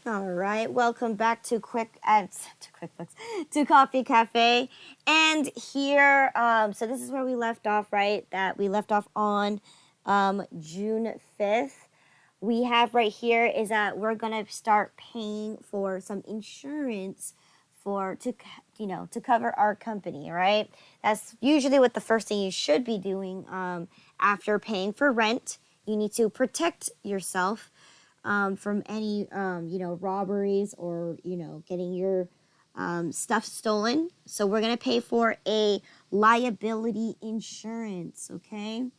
All right, welcome back to QuickBooks, to Coffee Cafe, and here, so this is where we left off, right? That we left off on June 5th. We have right here is that we're gonna start paying for some insurance to cover our company, right? That's usually what the first thing you should be doing after paying for rent. You need to protect yourself from any robberies or getting your stuff stolen. So we're gonna pay for a liability insurance. Okay,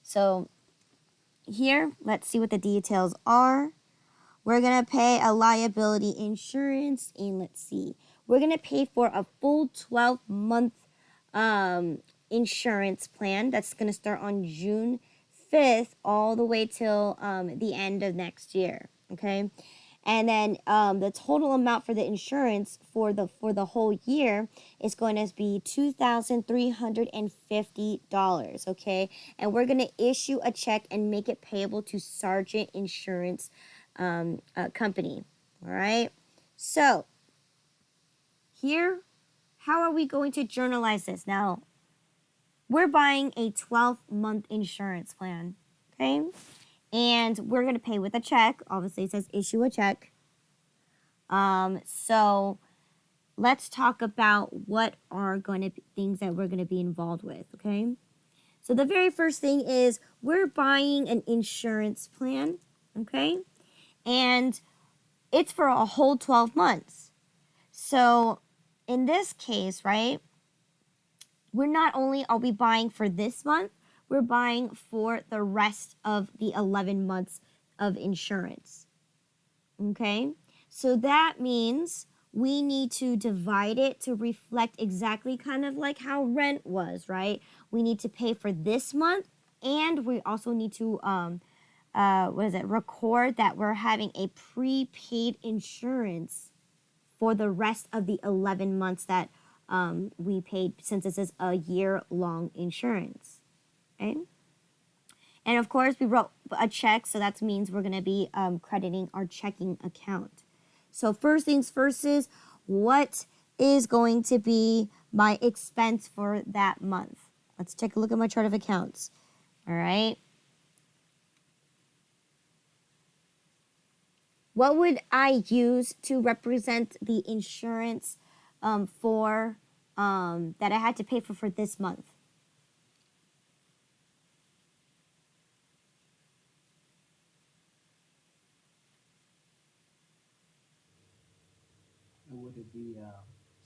so here, let's see what the details are. We're gonna pay a liability insurance, and let's see, we're gonna pay for a full 12-month insurance plan that's gonna start on June 5th all the way till the end of next year. Okay, and then the total amount for the insurance for the whole year is going to be $2,350. Okay, and we're going to issue a check and make it payable to Sargent Insurance Company. All right, so here, how are we going to journalize this now? We're buying a 12-month insurance plan, okay? And we're going to pay with a check. Obviously, it says issue a check. So let's talk about what are going to be things that we're going to be involved with, okay? So the very first thing is we're buying an insurance plan, okay? And it's for a whole 12 months. So in this case, right, we're not only are we buying for this month, we're buying for the rest of the 11 months of insurance. Okay? So that means we need to divide it to reflect exactly kind of like how rent was, right? We need to pay for this month, and we also need to record that we're having a prepaid insurance for the rest of the 11 months that we paid, since this is a year-long insurance. Okay? And of course, we wrote a check, so that means we're going to be crediting our checking account. So first things first is, what is going to be my expense for that month? Let's take a look at my chart of accounts. All right. What would I use to represent the insurance that I had to pay for this month? Would it be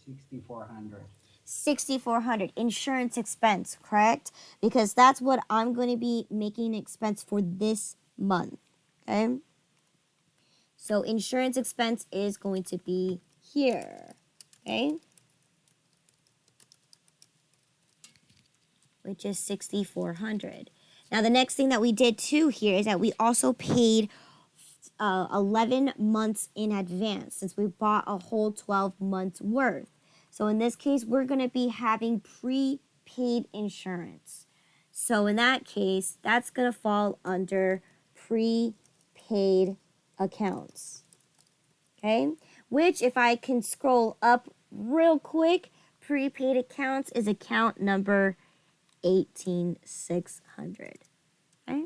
6,400? 6,400 insurance expense, correct? Because that's what I'm going to be making an expense for this month. Okay. So insurance expense is going to be here. Okay. Which is 6,400. Now the next thing that we did too here is that we also paid 11 months in advance, since we bought a whole 12 months worth. So in this case, we're going to be having prepaid insurance. So in that case, that's going to fall under prepaid accounts. Okay? Which, if I can scroll up real quick, prepaid accounts is account number 18,600. Okay?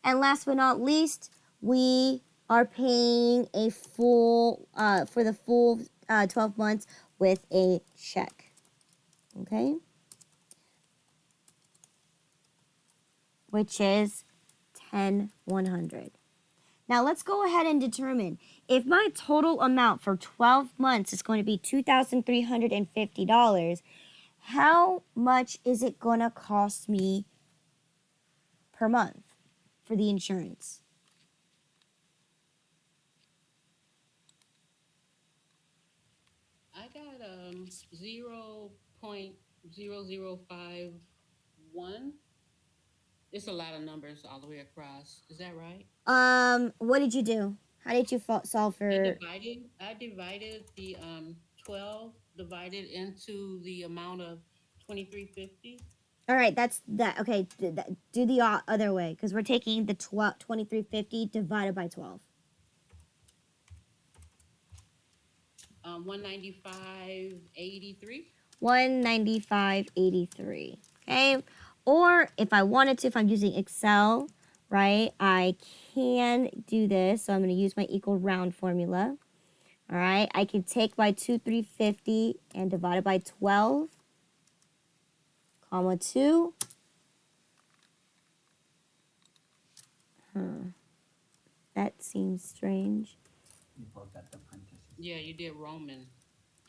And last but not least, we are paying a full for the full 12 months with a check. Okay? Which is 10,100. Now let's go ahead and determine if my total amount for 12 months is going to be $2,350. How much is it going to cost me per month for the insurance? I got 0.0051. It's a lot of numbers all the way across. Is that right? What did you do? How did you solve for? I divided the 12 divided into the amount of 2350. All right, that's that. Okay, do the other way, because we're taking the 2350 divided by 12. $195.83. 195.83. Okay. Or if I wanted to, if I'm using Excel, right, I can do this. So I'm going to use my equal round formula. All right. I can take my 2,350 and divide it by 12, comma 2. That seems strange. You forgot the parentheses. Yeah, you did Roman.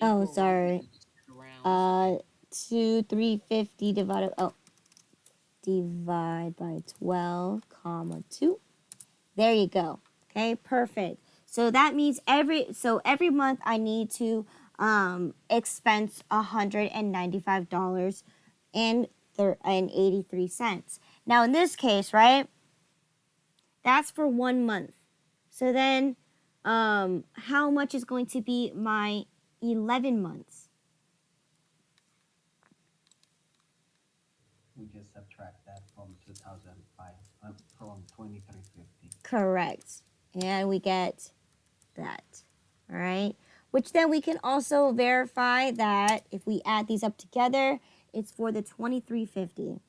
Oh, Equal sorry. Roman around. 2,350 divide by 12, comma 2. There you go. Okay, perfect. So that means every month I need to expense $195 and 83 cents. Now in this case, right? That's for 1 month. So then how much is going to be my 11 months? We just subtract that from 2005, from 2350. Correct. And we get that. All right. Which then we can also verify that if we add these up together, it's for the 2350.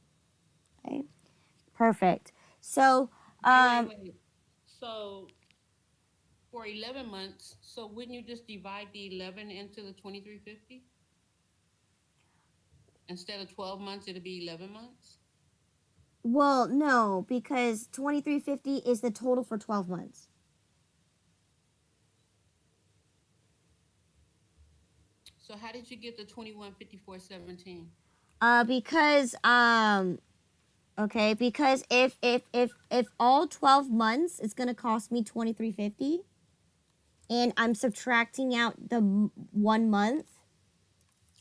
Okay. Perfect. So, Wait. So for 11 months, so wouldn't you just divide the 11 into the 2350? Instead of 12 months, it'll be 11 months? well, no, because 2350 is the total for 12 months. So how did you get the 2154.17? Because because if all 12 months it's going to cost me 2350 and I'm subtracting out the 1 month,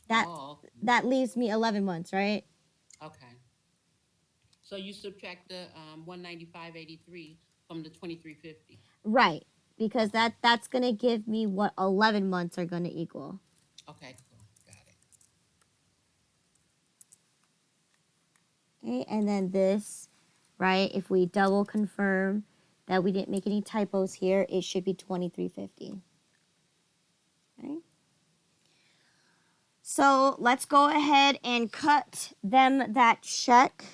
that Oh, that leaves me 11 months, right? okay. So you subtract the 195.83 from the 2350. Right. Because Okay. that's going to give me what 11 months are going to equal. Okay, cool. Got it. Okay, and then this, right? If we double confirm that we didn't make any typos here, it should be 2350. Okay. So let's go ahead and cut them that check.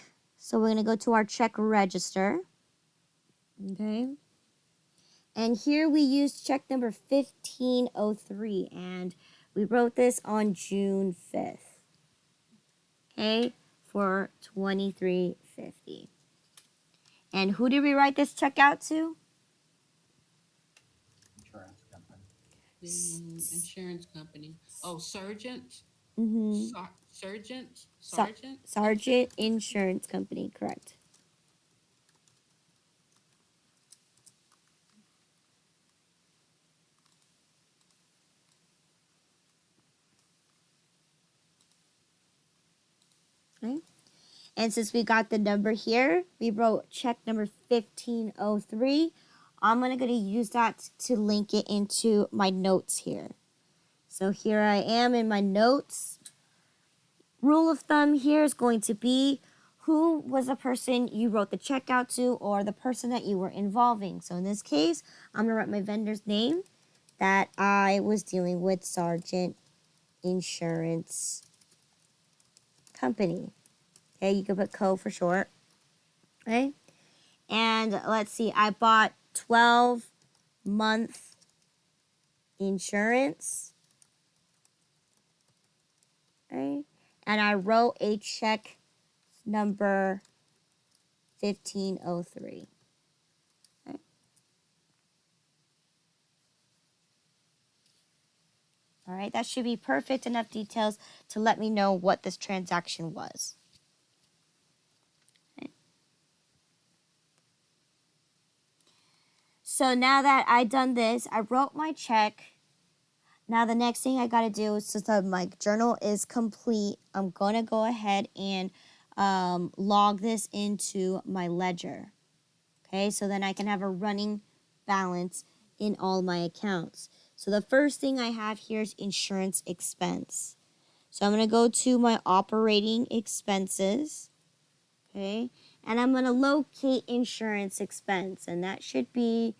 So we're going to go to our check register. Okay. And here we use check number 1503, and we wrote this on June 5th. Okay, for 2350. And who did we write this check out to? Insurance company. The insurance company. Oh, Sergeant? Mm-hmm. Sergeant? Sergeant Insurance Company, correct. Okay. And since we got the number here, we wrote check number 1503. I'm going to use that to link it into my notes here. So here I am in my notes. Rule of thumb here is going to be who was the person you wrote the check out to or the person that you were involving. So in this case, I'm going to write my vendor's name that I was dealing with, Sergeant Insurance Company. Okay, you can put Co for short. Okay. And let's see, I bought 12-month insurance. Okay. And I wrote a check number 1503. Okay. All right, that should be perfect enough details to let me know what this transaction was. Okay. So now that I done this, I wrote my check. Now the next thing I got to do is, since my journal is complete, I'm going to go ahead and log this into my ledger. Okay, so then I can have a running balance in all my accounts. So the first thing I have here is insurance expense. So I'm going to go to my operating expenses. Okay, and I'm going to locate insurance expense, and that should be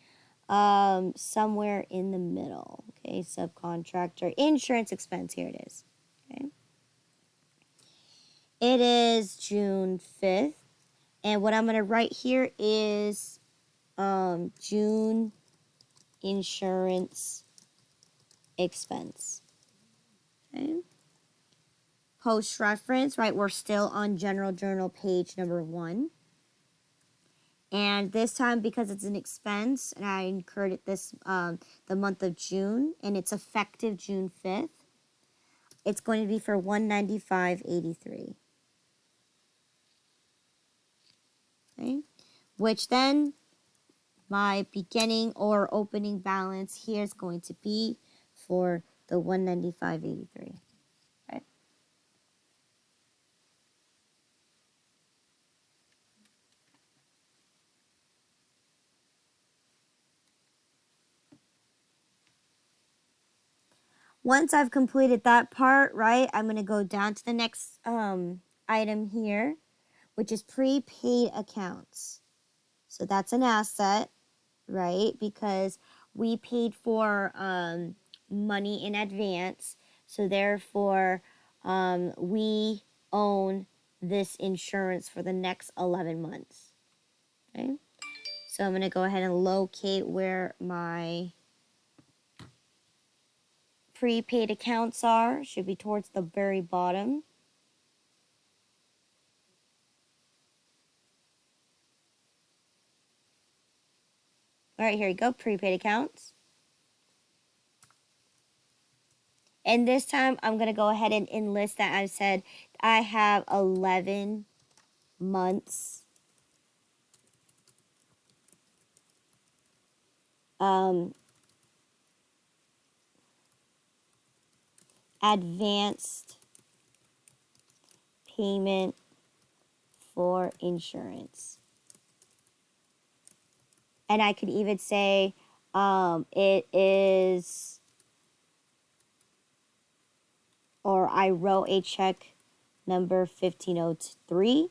somewhere in the middle. Okay, a subcontractor. Insurance expense, here it is. Okay. It is June 5th. And what I'm going to write here is June insurance expense. Okay. Post reference, right? We're still on general journal page number 1. And this time, because it's an expense, and I incurred it this the month of June, and it's effective June 5th, it's going to be for $195.83. Okay, which then my beginning or opening balance here is going to be for the $195.83. Okay. Once I've completed that part, right, I'm going to go down to the next item here, which is prepaid accounts. So that's an asset, right, because we paid for money in advance. So therefore, we own this insurance for the next 11 months. Okay, so I'm going to go ahead and locate where my prepaid accounts are. Should be towards the very bottom. All right, here you go, prepaid accounts. And this time I'm going to go ahead and enlist that. I said I have 11 months advanced payment for insurance. And I could even say it is, or I wrote a check number 1503.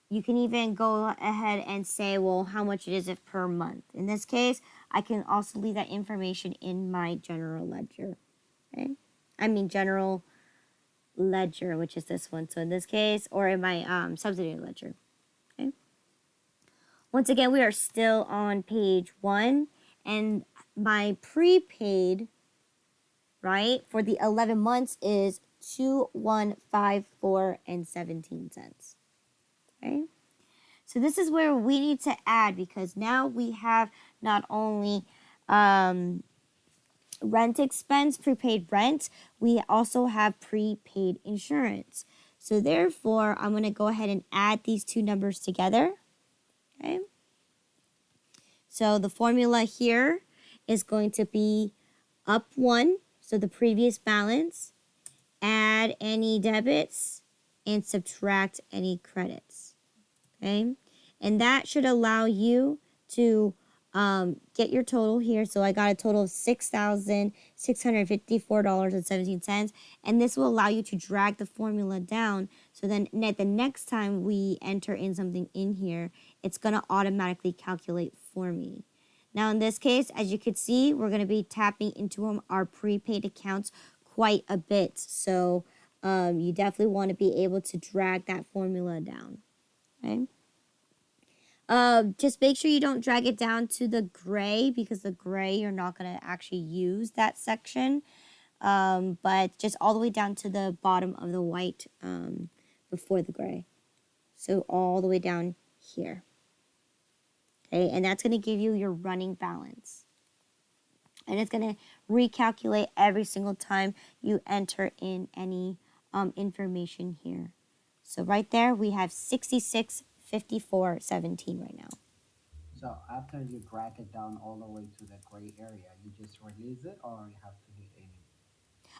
You can even go ahead and say, well, how much it is per month. In this case, I can also leave that information in my general ledger. Okay? I mean general ledger, which is this one. So in this case, or in my subsidiary ledger. Okay. Once again, we are still on page 1, and my prepaid, right, for the 11 months is $2,154.17. Okay. So this is where we need to add, because now we have not only rent expense, prepaid rent, we also have prepaid insurance. So therefore, I'm going to go ahead and add these two numbers together. Okay. So the formula here is going to be up 1, so the previous balance, add any debits, and subtract any credits. Okay. And that should allow you to get your total here. So I got a total of $6,654.17. And this will allow you to drag the formula down. So then the next time we enter in something in here, it's going to automatically calculate for me. Now in this case, as you can see, we're going to be tapping into our prepaid accounts quite a bit. So you definitely want to be able to drag that formula down. Okay. Just make sure you don't drag it down to the gray, because the gray you're not going to actually use that section. But just all the way down to the bottom of the white before the gray. So all the way down here. Okay, and that's going to give you your running balance. And it's going to recalculate every single time you enter in any information here. So right there we have 6654.17 right now. So after you drag it down all the way to the gray area, you just release it, or you have to do any?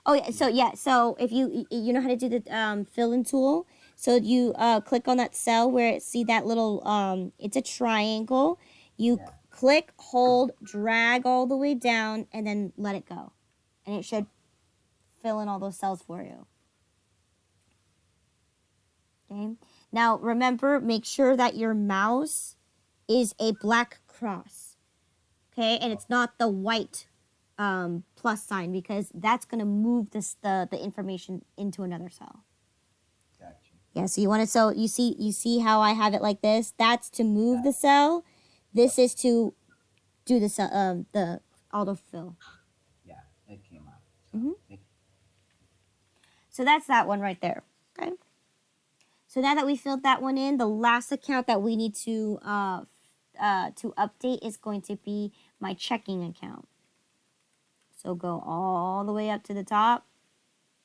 Oh yeah, so if you know how to do the fill-in tool, so you click on that cell where it see that little it's a triangle. You click, hold, drag all the way down, and then let it go, and it should fill in all those cells for you. Okay. Now remember, make sure that your mouse is a black cross. Okay, and it's not the white plus sign because that's going to move the information into another cell. Gotcha. Yeah, so you want to, so you see how I have it like this? That's to move the cell. This is to do the autofill. Yeah, it came out. So, Mhm. it, So that's that one right there. Okay. So now that we filled that one in, the last account that we need to update is going to be my checking account. So go all the way up to the top.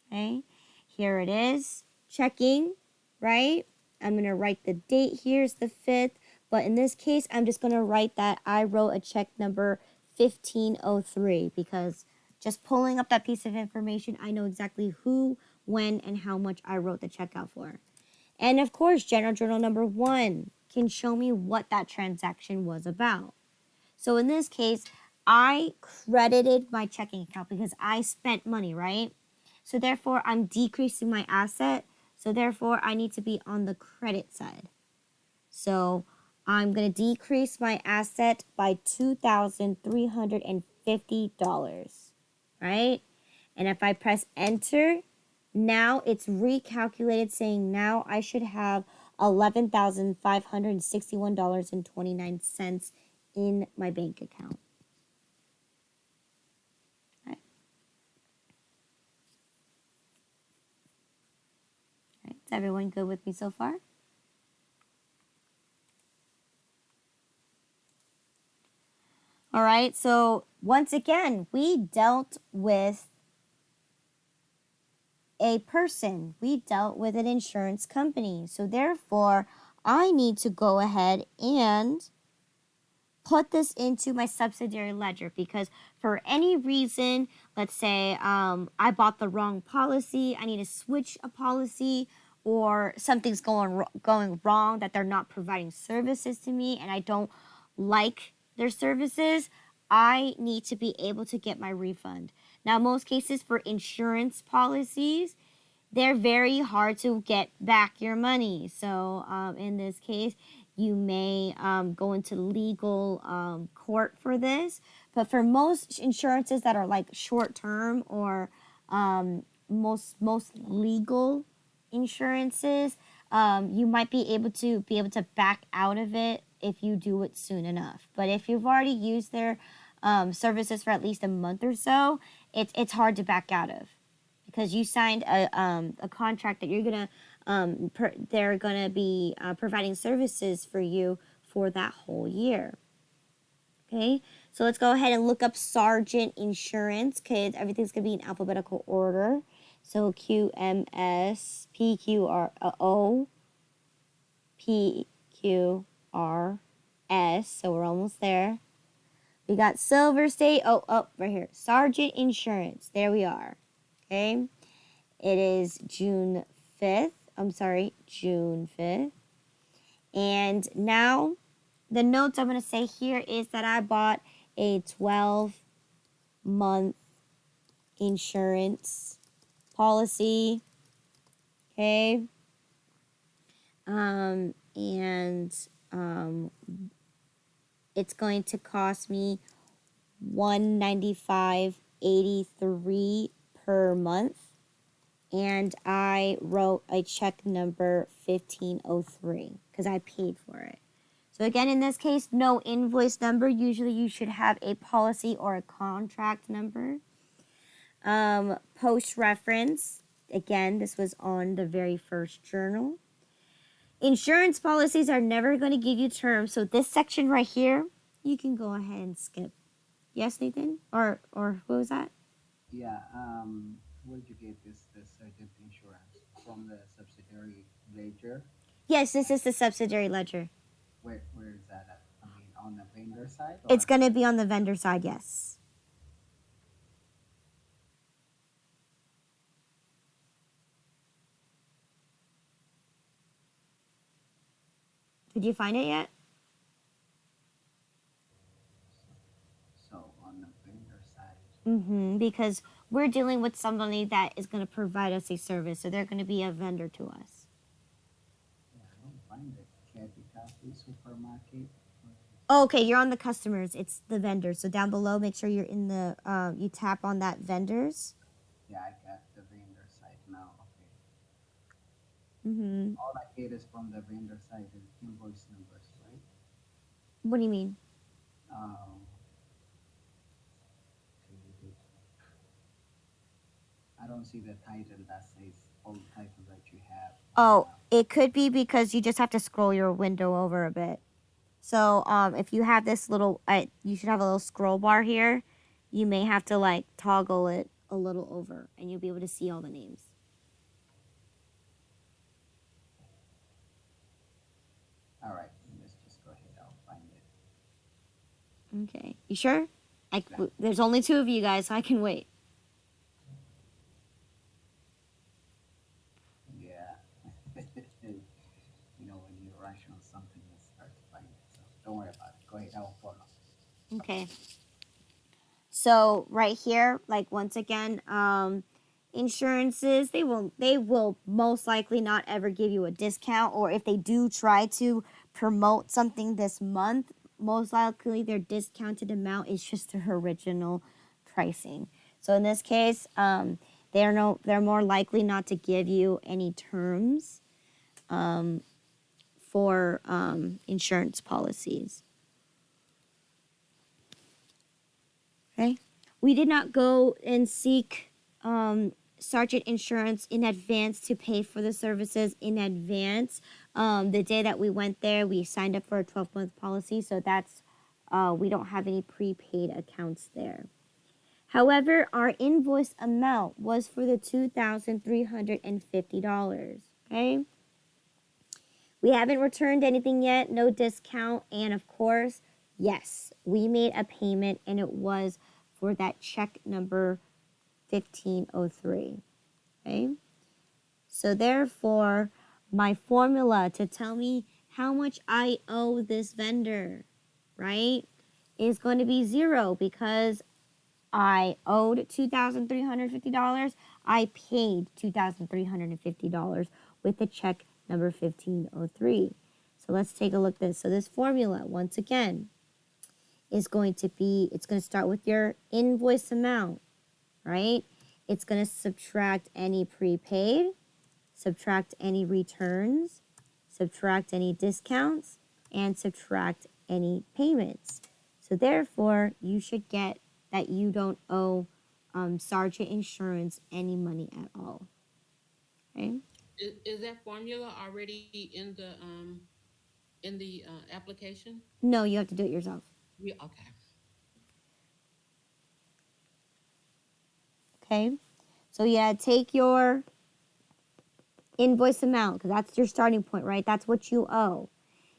Okay. Here it is. Checking, right? I'm going to write the date. Here's the 5th. But in this case, I'm just going to write that I wrote a check number 1503 because just pulling up that piece of information, I know exactly who, when, and how much I wrote the check out for. And of course, General Journal number 1 can show me what that transaction was about. So in this case, I credited my checking account because I spent money, right? So therefore, I'm decreasing my asset. So therefore, I need to be on the credit side. So I'm going to decrease my asset by $2,350, right? And if I press enter, now it's recalculated saying now I should have $11,561.29 in my bank account. Right. Right. Is everyone good with me so far? All right, so once again, we dealt with a person. We dealt with an insurance company. So therefore, I need to go ahead and put this into my subsidiary ledger because for any reason, let's say I bought the wrong policy, I need to switch a policy, or something's going wrong that they're not providing services to me and I don't like their services, I need to be able to get my refund. Now, most cases for insurance policies, they're very hard to get back your money. So in this case, you may go into legal court for this. But for most insurances that are like short term or most legal insurances, you might be able to back out of it if you do it soon enough. But if you've already used their services for at least a month or so, it's hard to back out of because you signed a contract that you're gonna they're gonna be providing services for you for that whole year. Okay, so let's go ahead and look up Sargent Insurance. Okay, everything's gonna be in alphabetical order. So QMS PQRO PQRS. So we're almost there. We got Silver State. Oh, right here. Sargent Insurance. There we are. Okay. It is June 5th. June 5th. And now the notes I'm going to say here is that I bought a 12-month insurance policy. Okay. And it's going to cost me $195.83 per month. And I wrote a check number 1503 because I paid for it. So again, in this case, no invoice number. Usually you should have a policy or a contract number. Post reference. Again, this was on the very first journal. Insurance policies are never going to give you terms. So this section right here, you can go ahead and skip. Yes, Nathan? Or what was that? yeah. Where did you get this urgent insurance from the subsidiary ledger? Yes, this is the subsidiary ledger. Where is that at? I mean, on the vendor side It's or? going to be on the vendor side, yes. Did you find it yet? So on the vendor side. Because we're dealing with somebody that is going to provide us a service, so they're going to be a vendor to us. Yeah, I don't find it. Cafe Coffee Supermarket. Where is Oh, okay, you're on the customers. It's the vendors. So down below, make sure you're in the. You tap on that vendors. Yeah, I got the vendor side now. Okay. Mm-hmm. All I get is from the vendor side is invoice numbers, right? What do you mean? Um, okay, I don't see the title that says all the title that you have. Oh, it could be because you just have to scroll your window over a bit. So if you have this little, you should have a little scroll bar here. You may have to like toggle it a little over, and you'll be able to see all the names. All right, let's just go ahead. I'll find it. Okay, you sure? Yeah. There's only two of you guys, so I can wait. Yeah. When you rush on something, it's hard to find it. So don't worry about it. Go ahead. I will follow. Okay. So right here, like once again, insurances they will most likely not ever give you a discount, or if they do try to promote something this month, most likely their discounted amount is just their original pricing. So in this case, they're more likely not to give you any terms for insurance policies. Okay. We did not go and seek Sergeant Insurance in advance to pay for the services in advance. The day that we went there, we signed up for a 12-month policy, so that's we don't have any prepaid accounts there. However, our invoice amount was for the $2,350. Okay. We haven't returned anything yet, no discount, and of course, yes, we made a payment, and it was for that check number 1503. Okay? So therefore, my formula to tell me how much I owe this vendor, right, is going to be zero because I owed $2,350. I paid $2,350 with the check number 1503. So let's take a look at this. So this formula, once again, is going to be, it's going to start with your invoice amount, right? It's going to subtract any prepaid, subtract any returns, subtract any discounts, and subtract any payments. So therefore, you should get that you don't owe Sergeant Insurance any money at all. Okay? Is that formula already in the application? No, you have to do it yourself. Yeah. Okay. Okay? So yeah, take your invoice amount because that's your starting point, right? That's what you owe.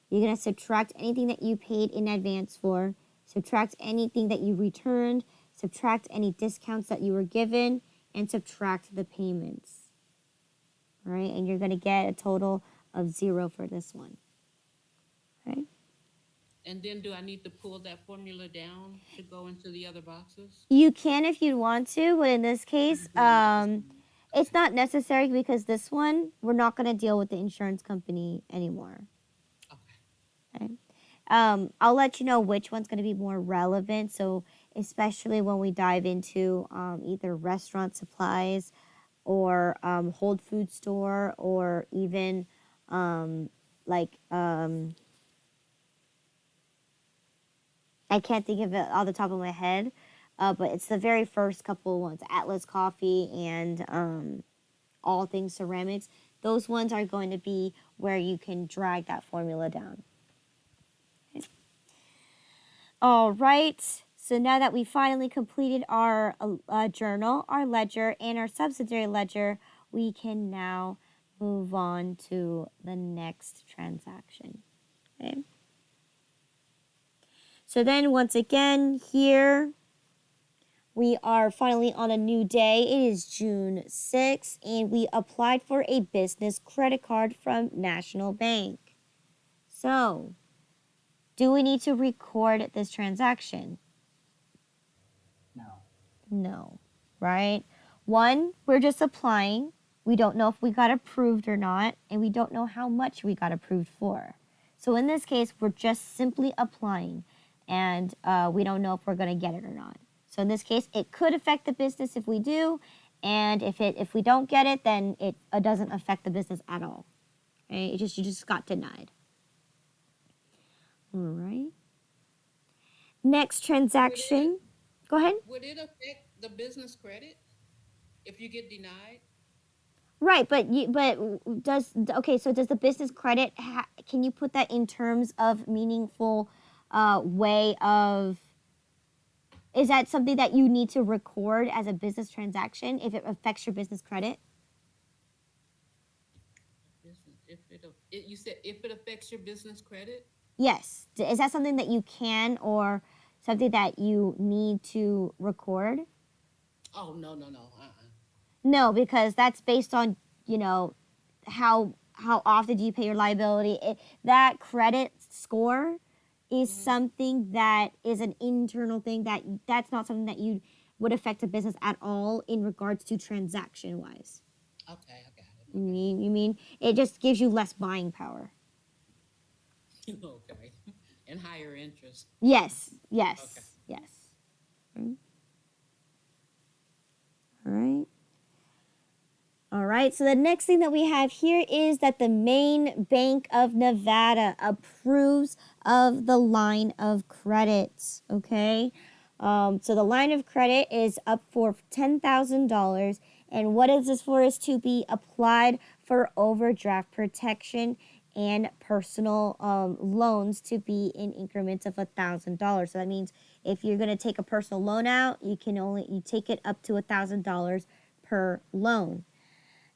You're going to subtract anything that you paid in advance for, subtract anything that you returned, subtract any discounts that you were given, and subtract the payments. All right? And you're going to get a total of zero for this one. Okay? And then do I need to pull that formula down to go into the other boxes? You can if you want to, but in this case, it's not necessary because this one, we're not going to deal with the insurance company anymore. Okay. Okay? I'll let you know which one's going to be more relevant. So, especially when we dive into either restaurant supplies or whole food store or even like I can't think of it off the top of my head, but it's the very first couple ones, Atlas Coffee and All Things Ceramics. Those ones are going to be where you can drag that formula down. Okay. All right. So now that we finally completed our journal, our ledger, and our subsidiary ledger, we can now move on to the next transaction. Okay. So then once again here, we are finally on a new day. It is June 6th, and we applied for a business credit card from National Bank. So, do we need to record this transaction? No. No, right? One, we're just applying. We don't know if we got approved or not, and we don't know how much we got approved for. So in this case, we're just simply applying, and we don't know if we're going to get it or not. So in this case, it could affect the business if we do, and if we don't get it, then it doesn't affect the business at all. Okay? You just got denied. All right. Next Would it transaction. Go ahead. would it affect the business credit if you get denied? Right, but does okay? So does the business credit? Can you put that in terms of meaningful way of? Is that something that you need to record as a business transaction if it affects your business credit? Business, you said if it affects your business credit. Yes. Is that something that you can or something that you need to record? Oh, no, no, no. No, because that's based on, you know, how often do you pay your liability. That credit score is Mm-hmm. something that is an internal thing that's not something that you would affect a business at all in regards to transaction wise. Okay, I got it. You mean it just gives you less buying power. Okay. Okay. And higher interest. Yes, Okay. yes, yes. All right. All right, so the next thing that we have here is that the Maine Bank of Nevada approves of the line of credit. Okay, so the line of credit is up for $10,000, and what is this for? Is to be applied for overdraft protection and personal loans to be in increments of $1,000. So that means if you're going to take a personal loan out, you take it up to $1,000 per loan.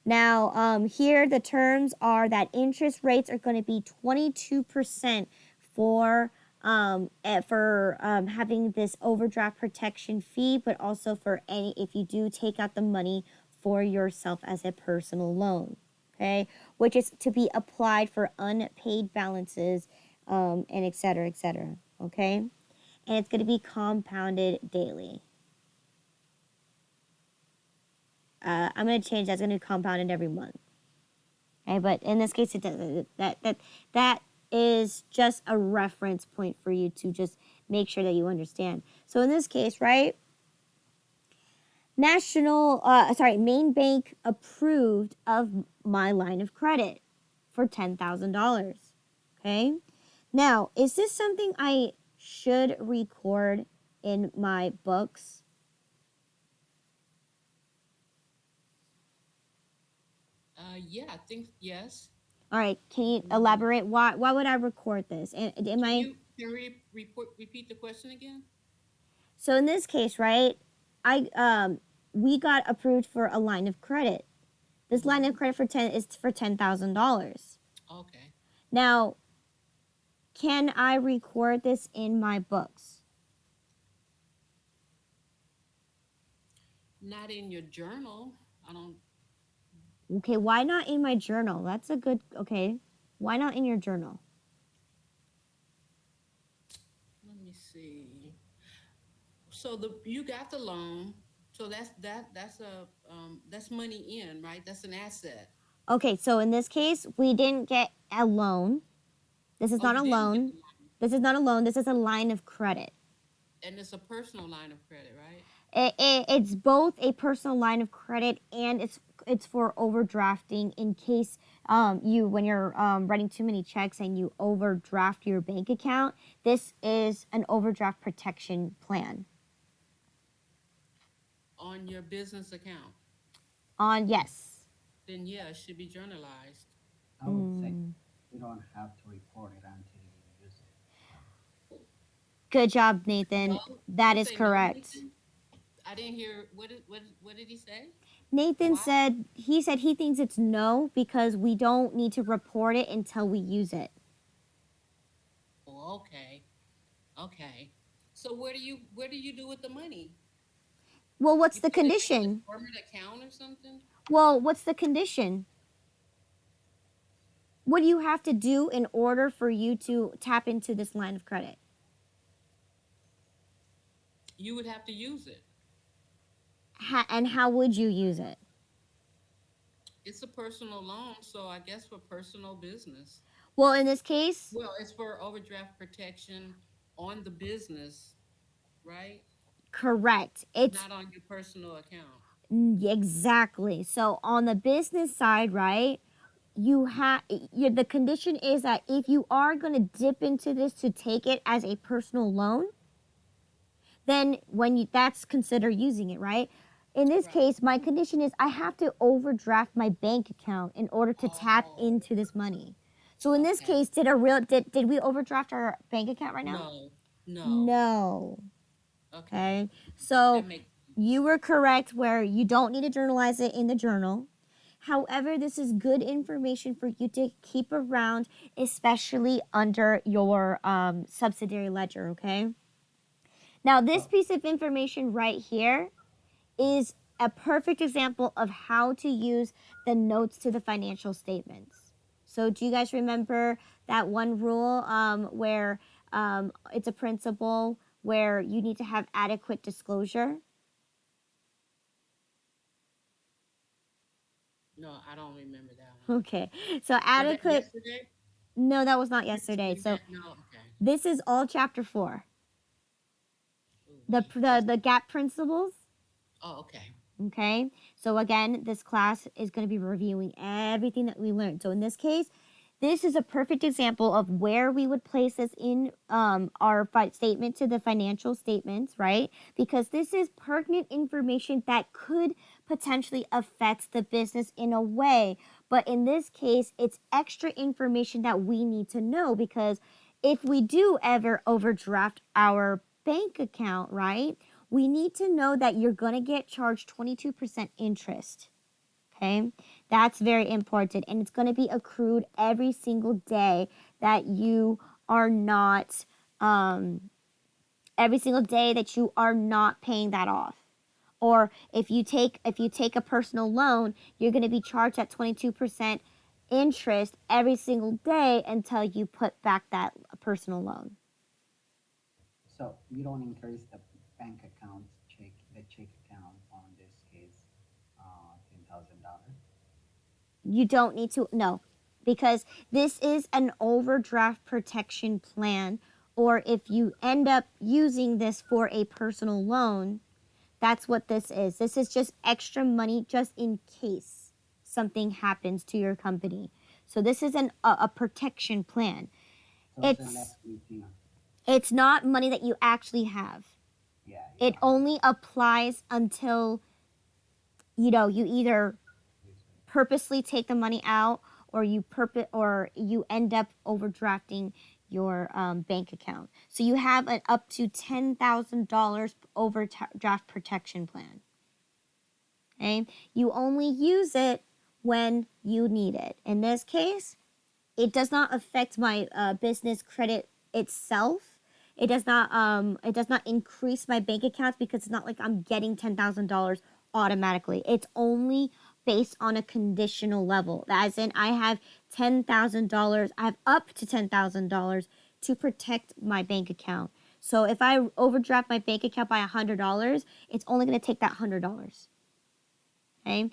Now, here the terms are that interest rates are going to be 22% for having this overdraft protection fee, but also for any if you do take out the money for yourself as a personal loan. Okay, which is to be applied for unpaid balances, and et cetera, et cetera. Okay, and it's going to be compounded daily. I'm going to change that. It's going to be compounded every month. Okay, but in this case, it doesn't. That is just a reference point for you to just make sure that you understand. So in this case, right, Maine Bank approved of my line of credit for $10,000. Okay, now is this something I should record in my books? Yeah, I think yes. All right, can you Mhm. elaborate? Why would I record this? And am Can I you repeat the question again? So in this case, right, I we got approved for a line of credit. This line of Mm-hmm. credit is for $10,000. Okay. Now, can I record this in my books? Not in your journal. I don't. Okay, why not in my journal? That's a good. Okay, why not in your journal? Let me see. So you got the loan. So that's money in, right? That's an asset. Okay, so in this case, we didn't get a loan. This is Oh, not you a didn't get loan. the loan, This is not a loan. This is a line of credit. and it's a personal line of credit, right? It's both a personal line of credit and it's for overdrafting in case you when you're writing too many checks and you overdraft your bank account. This is an overdraft protection plan. On your business account. On yes. Then yeah, it should be journalized. I would say Mm. you don't have to report it until you use it. Good job, No, Nathan. That you is say no, correct. Nathan. I didn't hear what did he say? Nathan Why? said he thinks it's no because we don't need to report it until we use it. Oh, okay, okay. So where do you do with the money? Well, what's You the put it in a condition? dormant account or something? Well, what's the condition? What do you have to do in order for you to tap into this line of credit? You would have to use it. And how would you use it? It's a personal loan, so I guess for personal business. Well, in this case, Well, it's for overdraft protection on the business, right? correct. It's Not on your personal account. exactly. So on the business side, right? You have the condition is that if you are going to dip into this to take it as a personal loan, then when you that's considered using it, right? In this Right. case, my condition is I have to overdraft my bank account in order to tap Oh, into this money. So in this okay. case, did we overdraft our bank account right now? No, no. No. Okay. Okay. So That makes you sense. were correct where you don't need to journalize it in the journal. However, this is good information for you to keep around, especially under your subsidiary ledger, okay? Now, this So, piece of information right here is a perfect example of how to use the notes to the financial statements. So, do you guys remember that one rule where it's a principle where you need to have adequate disclosure? No, I don't remember that one. Okay, so Was that adequate, yesterday? no, that was not yesterday. Is So, that no? Okay. this is all chapter 4. Oh The, wait, the, that's the gap principles. oh okay. Okay, so again, this class is going to be reviewing everything that we learned. So in this case, this is a perfect example of where we would place this in our statement to the financial statements, right? Because this is pertinent information that could potentially affect the business in a way. But in this case, it's extra information that we need to know because if we do ever overdraft our bank account, right? We need to know that you're going to get charged 22% interest. Okay, that's very important, and it's going to be accrued every single day that you are not, every single day that you are not paying that off. Or if you take a personal loan, you're going to be charged at 22% interest every single day until you put back that personal loan. so you don't increase the bank account the check account on this case, $10,000. You don't need to, no, because this is an overdraft protection plan. Or if you end up using this for a personal loan, that's what this is. This is just extra money just in case something happens to your company. So this is a protection plan. So it's a It's liability. it's not money that you actually have. Yeah, you It don't have only applies until you either this. purposely take the money out or you end up overdrafting your bank account. So you have an up to $10,000 overdraft protection plan. Okay, you only use it when you need it. In this case, it does not affect my business credit itself. It does not increase my bank accounts because it's not like I'm getting $10,000 automatically. It's only based on a conditional level. As in, I have $10,000. I have up to $10,000 to protect my bank account. So if I overdraft my bank account by $100, it's only going to take that $100. Okay?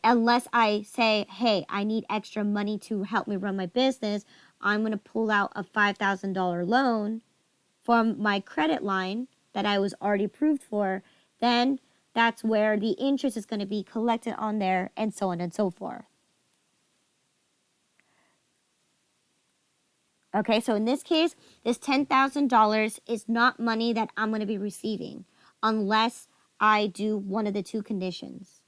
Unless I say, hey, I need extra money to help me run my business, I'm going to pull out a $5,000 loan from my credit line that I was already approved for. Then that's where the interest is going to be collected on there, and so on and so forth. Okay, so in this case, this $10,000 is not money that I'm going to be receiving unless I do one of the two conditions.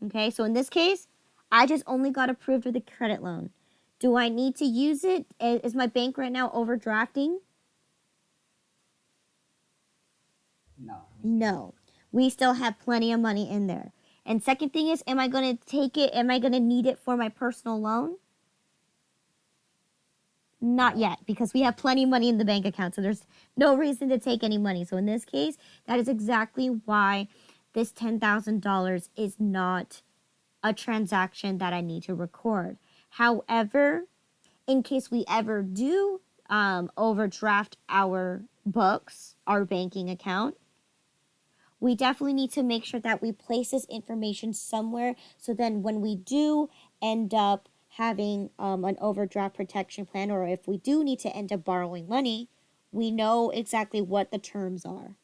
Okay, so in this case, I just only got approved with a credit loan. Do I need to use it? Is my bank right now overdrafting? No, we still have. No. We still have plenty of money in there. And second thing is, am I going to take it? Am I going to need it for my personal loan? Not No. yet, because we have plenty of money in the bank account. So there's no reason to take any money. So in this case, that is exactly why this $10,000 is not a transaction that I need to record. However, in case we ever do overdraft our books, our banking account, we definitely need to make sure that we place this information somewhere so then when we do end up having an overdraft protection plan, or if we do need to end up borrowing money, we know exactly what the terms are.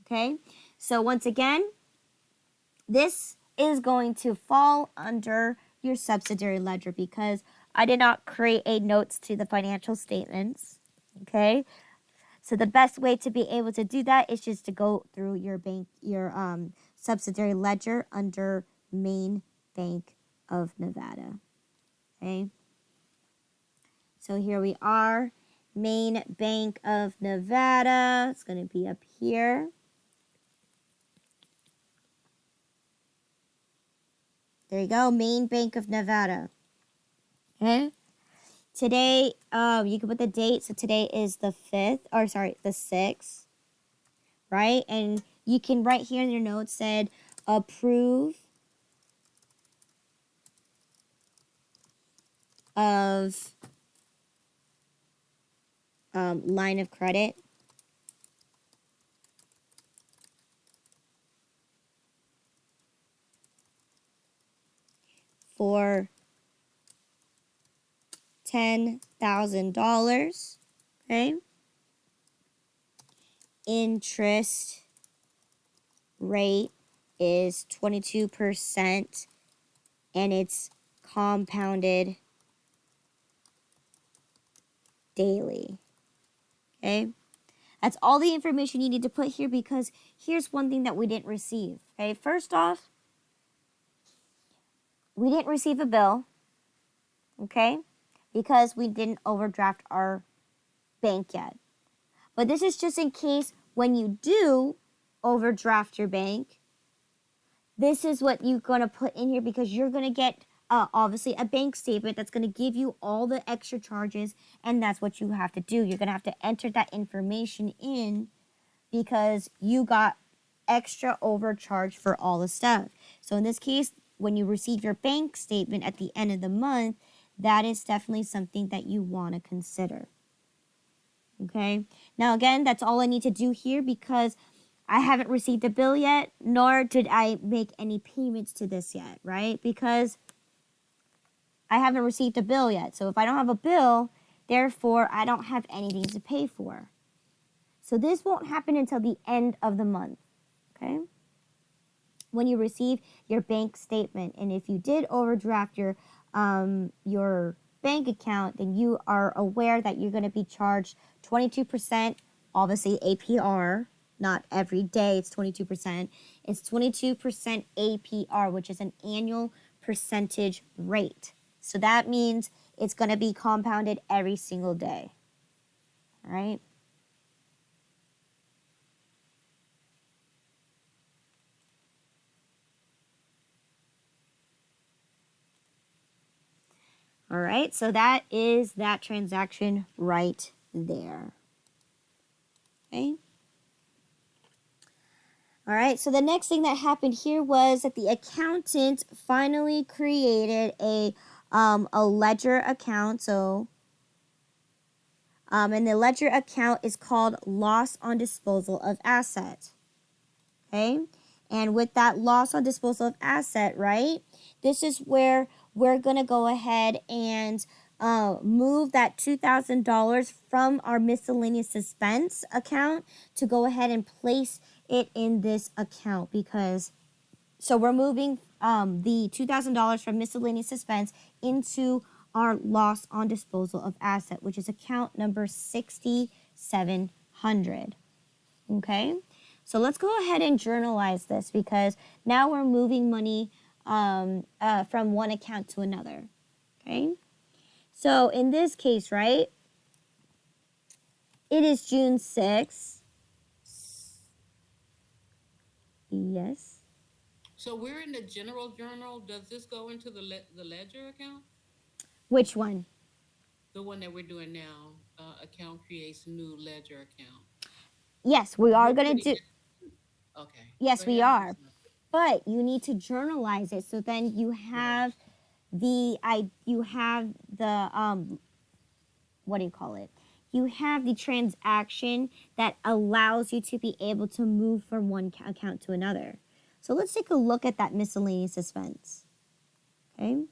Okay, so once again, this is going to fall under your subsidiary ledger because I did not create a notes to the financial statements. Okay, so the best way to be able to do that is just to go through your subsidiary ledger under Maine Bank of Nevada. Okay, so here we are, Maine Bank of Nevada. It's going to be up here. There you go, Maine Bank of Nevada. Okay. Today, you can put the date. So today is the 6th, right? And you can write here in your notes said approve of line of credit for $10,000. Okay. Interest rate is 22% and it's compounded daily. Okay. That's all the information you need to put here because here's one thing that we didn't receive. Okay. First off, we didn't receive a bill. Okay. Because we didn't overdraft our bank yet. But this is just in case when you do overdraft your bank, this is what you're going to put in here because you're going to get obviously a bank statement that's going to give you all the extra charges, and that's what you have to do. You're going to have to enter that information in because you got extra overcharge for all the stuff. So in this case, when you receive your bank statement at the end of the month, that is definitely something that you want to consider. Okay. Now, again, that's all I need to do here because I haven't received a bill yet, nor did I make any payments to this yet, right? Because I haven't received a bill yet. So if I don't have a bill, therefore, I don't have anything to pay for. So this won't happen until the end of the month, okay? When you receive your bank statement. And if you did overdraft your bank account, then you are aware that you're going to be charged 22%, obviously APR, not every day it's 22%. It's 22% APR, which is an annual percentage rate. So that means it's going to be compounded every single day. All right? All right, so that is that transaction right there. Okay. All right, so the next thing that happened here was that the accountant finally created a ledger account. So, and the ledger account is called loss on disposal of asset. Okay, and with that loss on disposal of asset, right? This is where we're gonna go ahead and move that $2,000 from our miscellaneous expense account to go ahead and place it in this account because so we're moving the $2,000 from miscellaneous expense into our loss on disposal of asset, which is account number 6700. Okay, so let's go ahead and journalize this because now we're moving money from one account to another. Okay, so in this case, right, it is June 6th. Yes. So we're in the general journal. Does this go into the ledger account? Which one? The one that we're doing now. Account creates new ledger account. Yes, we are We're going to putting do. it- Okay. Yes, Go we ahead. I'm are. listening. But you need to journalize it so then you have the what do you call it? You have the transaction that allows you to be able to move from one account to another. So let's take a look at that miscellaneous expense. Okay.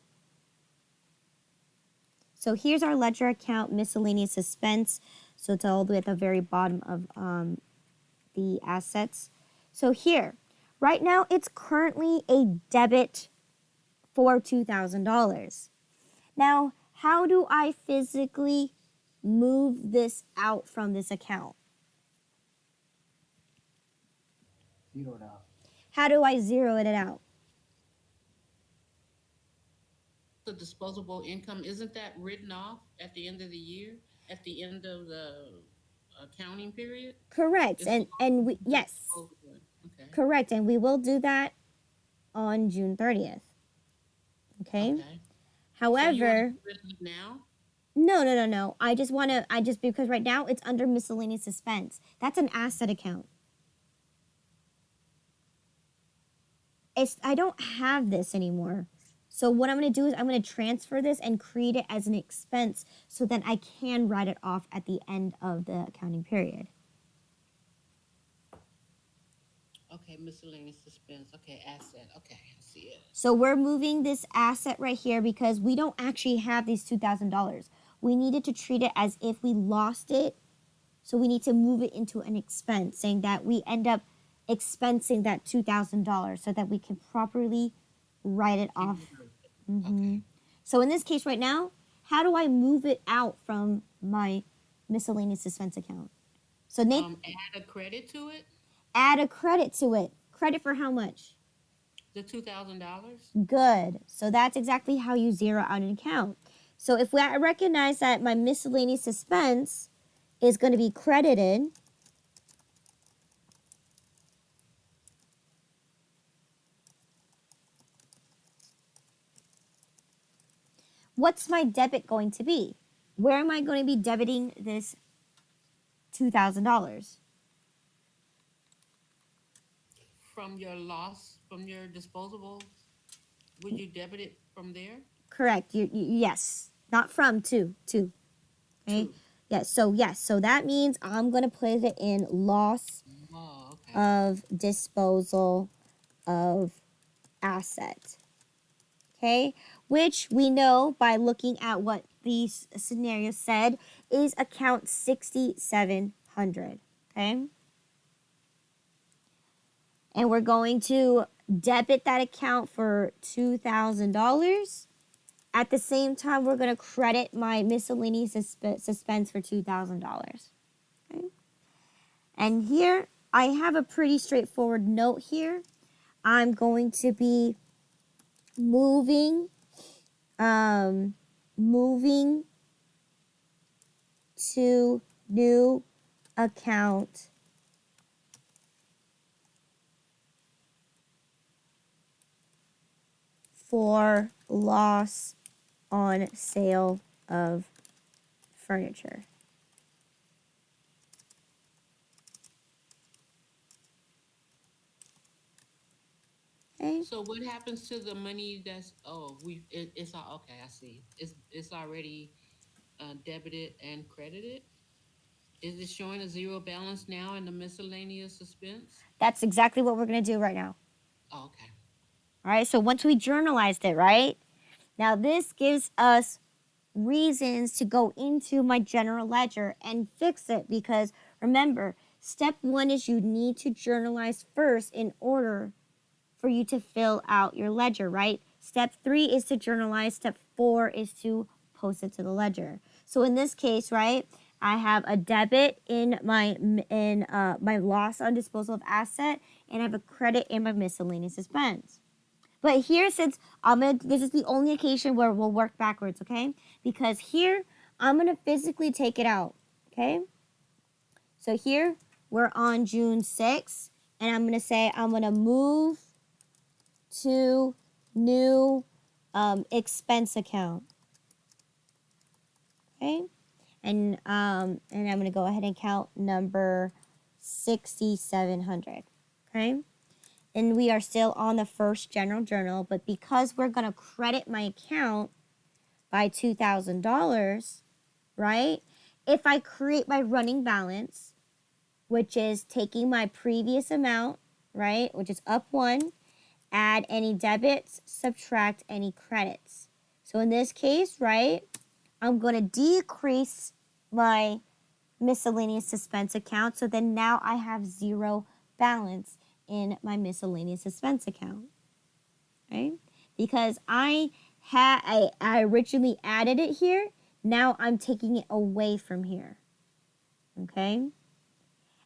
So here's our ledger account miscellaneous expense. So it's all the way at the very bottom of the assets. So here, right now it's currently a debit for $2,000. Now, how do I physically move this out from this account? Zeroed out. How do I zero it out? The disposable income, isn't that written off at the end of the year, at the end of the accounting period? Correct. It's And we yes. disposable. Okay. Correct. And we will do that on June 30th. Okay? Okay. So you want However, to do it now? no. I just because right now it's under miscellaneous expense. That's an asset account. I don't have this anymore. So what I'm going to do is I'm going to transfer this and create it as an expense so that I can write it off at the end of the accounting period. Okay, miscellaneous expense. Okay, asset. Okay, I see it. So we're moving this asset right here because we don't actually have these $2,000. We needed to treat it as if we lost it. So we need to move it into an expense, saying that we end up expensing that $2,000 so that we can properly write it off. Okay. So in this case right now, how do I move it out from my miscellaneous expense account? So Nate, Add a credit to it. add a credit to it. Credit for how much? The $2,000. Good. So that's exactly how you zero out an account. So if I recognize that my miscellaneous expense is going to be credited, what's my debit going to be? Where am I going to be debiting this $2,000? From your loss, from your disposable, would you debit it from there? Correct. Yes. Not from, to. Okay. To. Yes. So that means I'm going to put it in loss Okay. of disposal of asset. Okay. Which we know by looking at what these scenarios said is account 6,700. Okay. And we're going to debit that account for $2,000. At the same time, we're going to credit my miscellaneous expense for $2,000. Okay? And here, I have a pretty straightforward note here. I'm going to be moving to new account for loss on sale of furniture. Okay. So what happens to the money that's it's all okay, I see. It's already debited and credited. Is it showing a zero balance now in the miscellaneous expense? That's exactly what we're going to do right now. Oh, okay. All right. So once we journalized it, right? Now this gives us reasons to go into my general ledger and fix it because remember, step 1 is you need to journalize first in order for you to fill out your ledger, right? Step 3 is to journalize. Step 4 is to post it to the ledger. So in this case, right, I have a debit in my loss on disposal of asset, and I have a credit in my miscellaneous expense. But here, since this is the only occasion where we'll work backwards, okay? Because here, I'm gonna physically take it out, okay? So here, we're on June 6th, and I'm gonna say I'm gonna move to new expense account, okay? And I'm gonna go ahead and count number 6,700, okay? And we are still on the first general journal, but because we're gonna credit my account by $2,000, right? If I create my running balance, which is taking my previous amount, right, which is up 1, add any debits, subtract any credits. So in this case, right, I'm going to decrease my miscellaneous suspense account. So then now I have zero balance in my miscellaneous suspense account, right? Because I originally added it here. Now I'm taking it away from here, okay?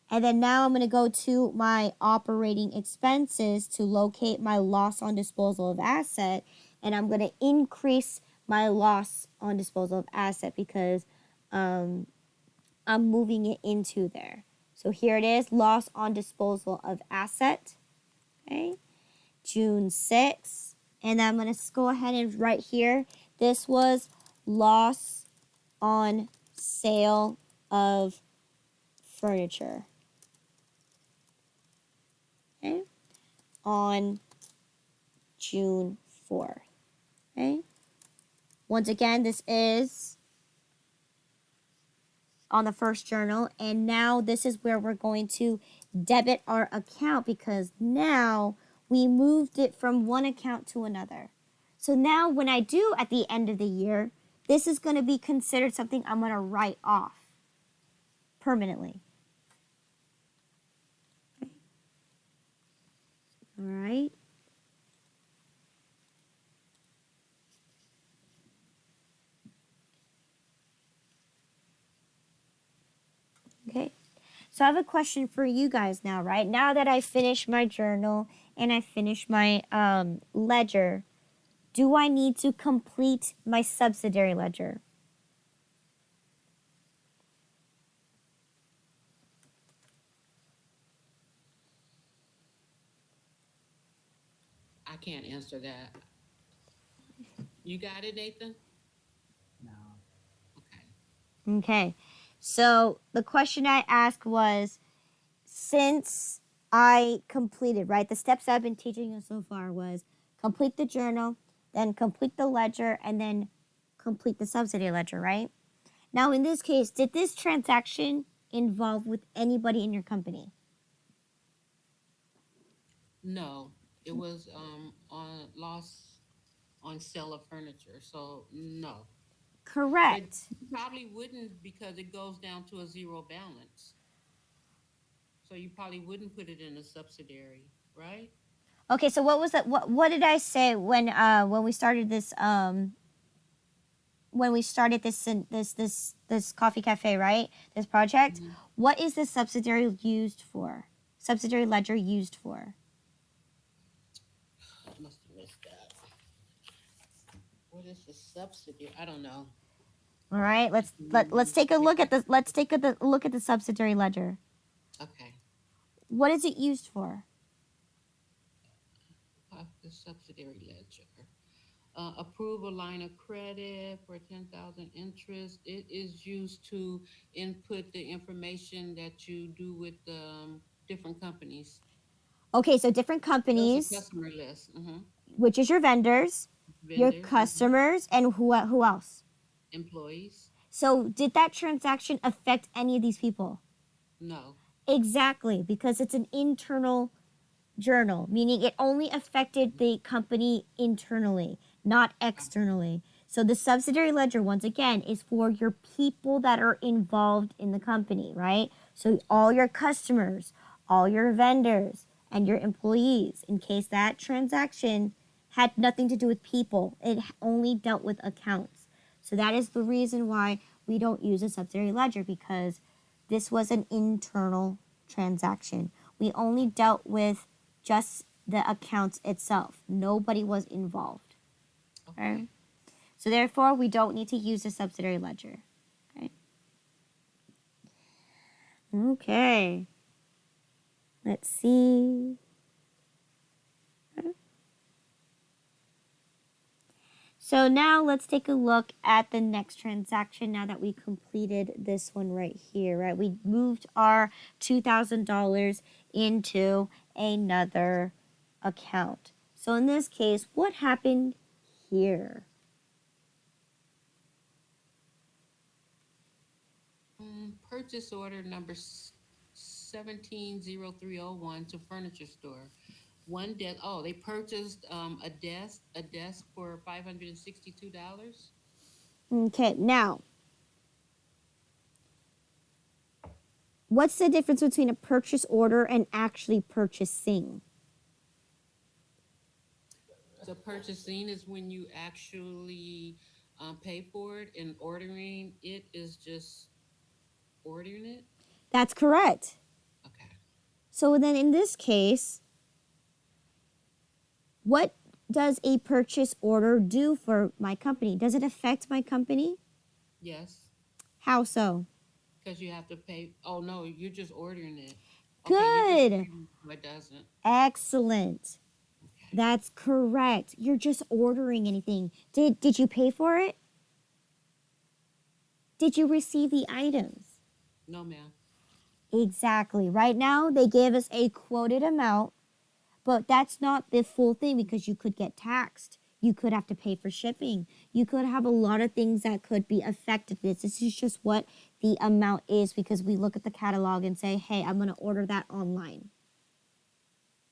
And then now I'm going to go to my operating expenses to locate my loss on disposal of asset. And I'm going to increase my loss on disposal of asset because I'm moving it into there. So here it is, loss on disposal of asset, okay? June 6th. And I'm going to go ahead and write here, this was loss on sale of furniture, okay? On June 4th, okay? Once again, this is on the first journal, and now this is where we're going to debit our account because now we moved it from one account to another. So now when I do at the end of the year, this is going to be considered something I'm going to write off permanently. All right. Okay. So I have a question for you guys now, right? Now that I finished my journal and I finished my ledger, do I need to complete my subsidiary ledger? I can't answer that. You got it, Nathan? No. Okay. Okay. So the question I asked was, since I completed, right, the steps I've been teaching you so far was complete the journal, then complete the ledger, and then complete the subsidiary ledger, right? Now, in this case, did this transaction involve with anybody in your company? No, it was on loss on sale of furniture. So no, but Correct. you probably wouldn't because it goes down to a zero balance. So you probably wouldn't put it in a subsidiary, right? Okay, so what was that? What did I say when we started this when we started this coffee cafe, right? This project. Mhm. What is the subsidiary used for? Subsidiary ledger used for? I must have missed that. What is the subsidy? I don't know. All right. Let's Mm, take a yeah, look at this. Let's take a look at the subsidiary ledger. okay. What is it used for? The subsidiary ledger. Approve a line of credit for 10,000 interest. It is used to input the information that you do with different companies. Okay, so different That's a companies, customer list. which is your vendors, your Vendors, customers, and who else? employees. So did that transaction affect any of these people? No. Exactly, because it's an internal journal, meaning it only affected the company internally, not externally. So the subsidiary ledger, once again, is for your people that are involved in the company, right? So all your customers, all your vendors, and your employees, in case that transaction had nothing to do with people, it only dealt with accounts. So that is the reason why we don't use a subsidiary ledger because this was an internal transaction. We only dealt with just the accounts itself. Nobody was involved. Okay? Okay. So therefore, we don't need to use the subsidiary ledger. Okay. Okay. Let's see. So now let's take a look at the next transaction now that we completed this one right here, right? We moved our $2,000 into another account. So in this case, what happened here? Purchase order number 170301 to furniture store. One desk. Oh, they purchased a desk for $562. Okay, now, what's the difference between a purchase order and actually purchasing? So purchasing is when you actually pay for it, and ordering it is just ordering it. That's correct. Okay. So then in this case, what does a purchase order do for my company? Does it affect my company? Yes, How so? because you have to pay. Oh no, you're just ordering it. Okay, you're just Good. ordering it. No, it doesn't. Excellent. Okay. That's correct. You're just ordering anything. Did you pay for it? Did you receive the items? No, ma'am. Exactly. Right now, they gave us a quoted amount, but that's not the full thing because you could get taxed. You could have to pay for shipping. You could have a lot of things that could be affected. This is just what the amount is because we look at the catalog and say, hey, I'm going to order that online.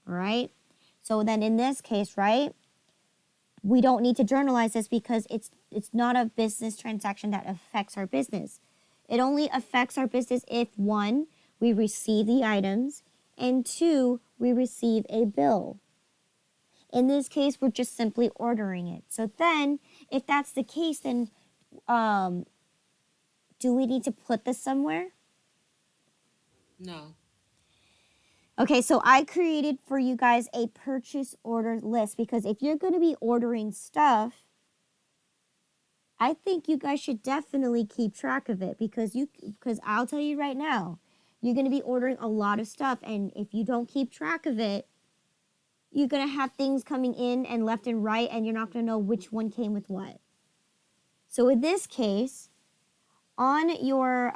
All right. So then in this case, right, we don't need to journalize this because it's not a business transaction that affects our business. It only affects our business if one, we receive the items, and two, we receive a bill. In this case, we're just simply ordering it. So then, if that's the case, then um, do we need to put this somewhere? No. Okay, so I created for you guys a purchase order list because if you're going to be ordering stuff, I think you guys should definitely keep track of it because I'll tell you right now, you're going to be ordering a lot of stuff and if you don't keep track of it, you're going to have things coming in and left and right and you're not going to know which one came with what. So in this case, on your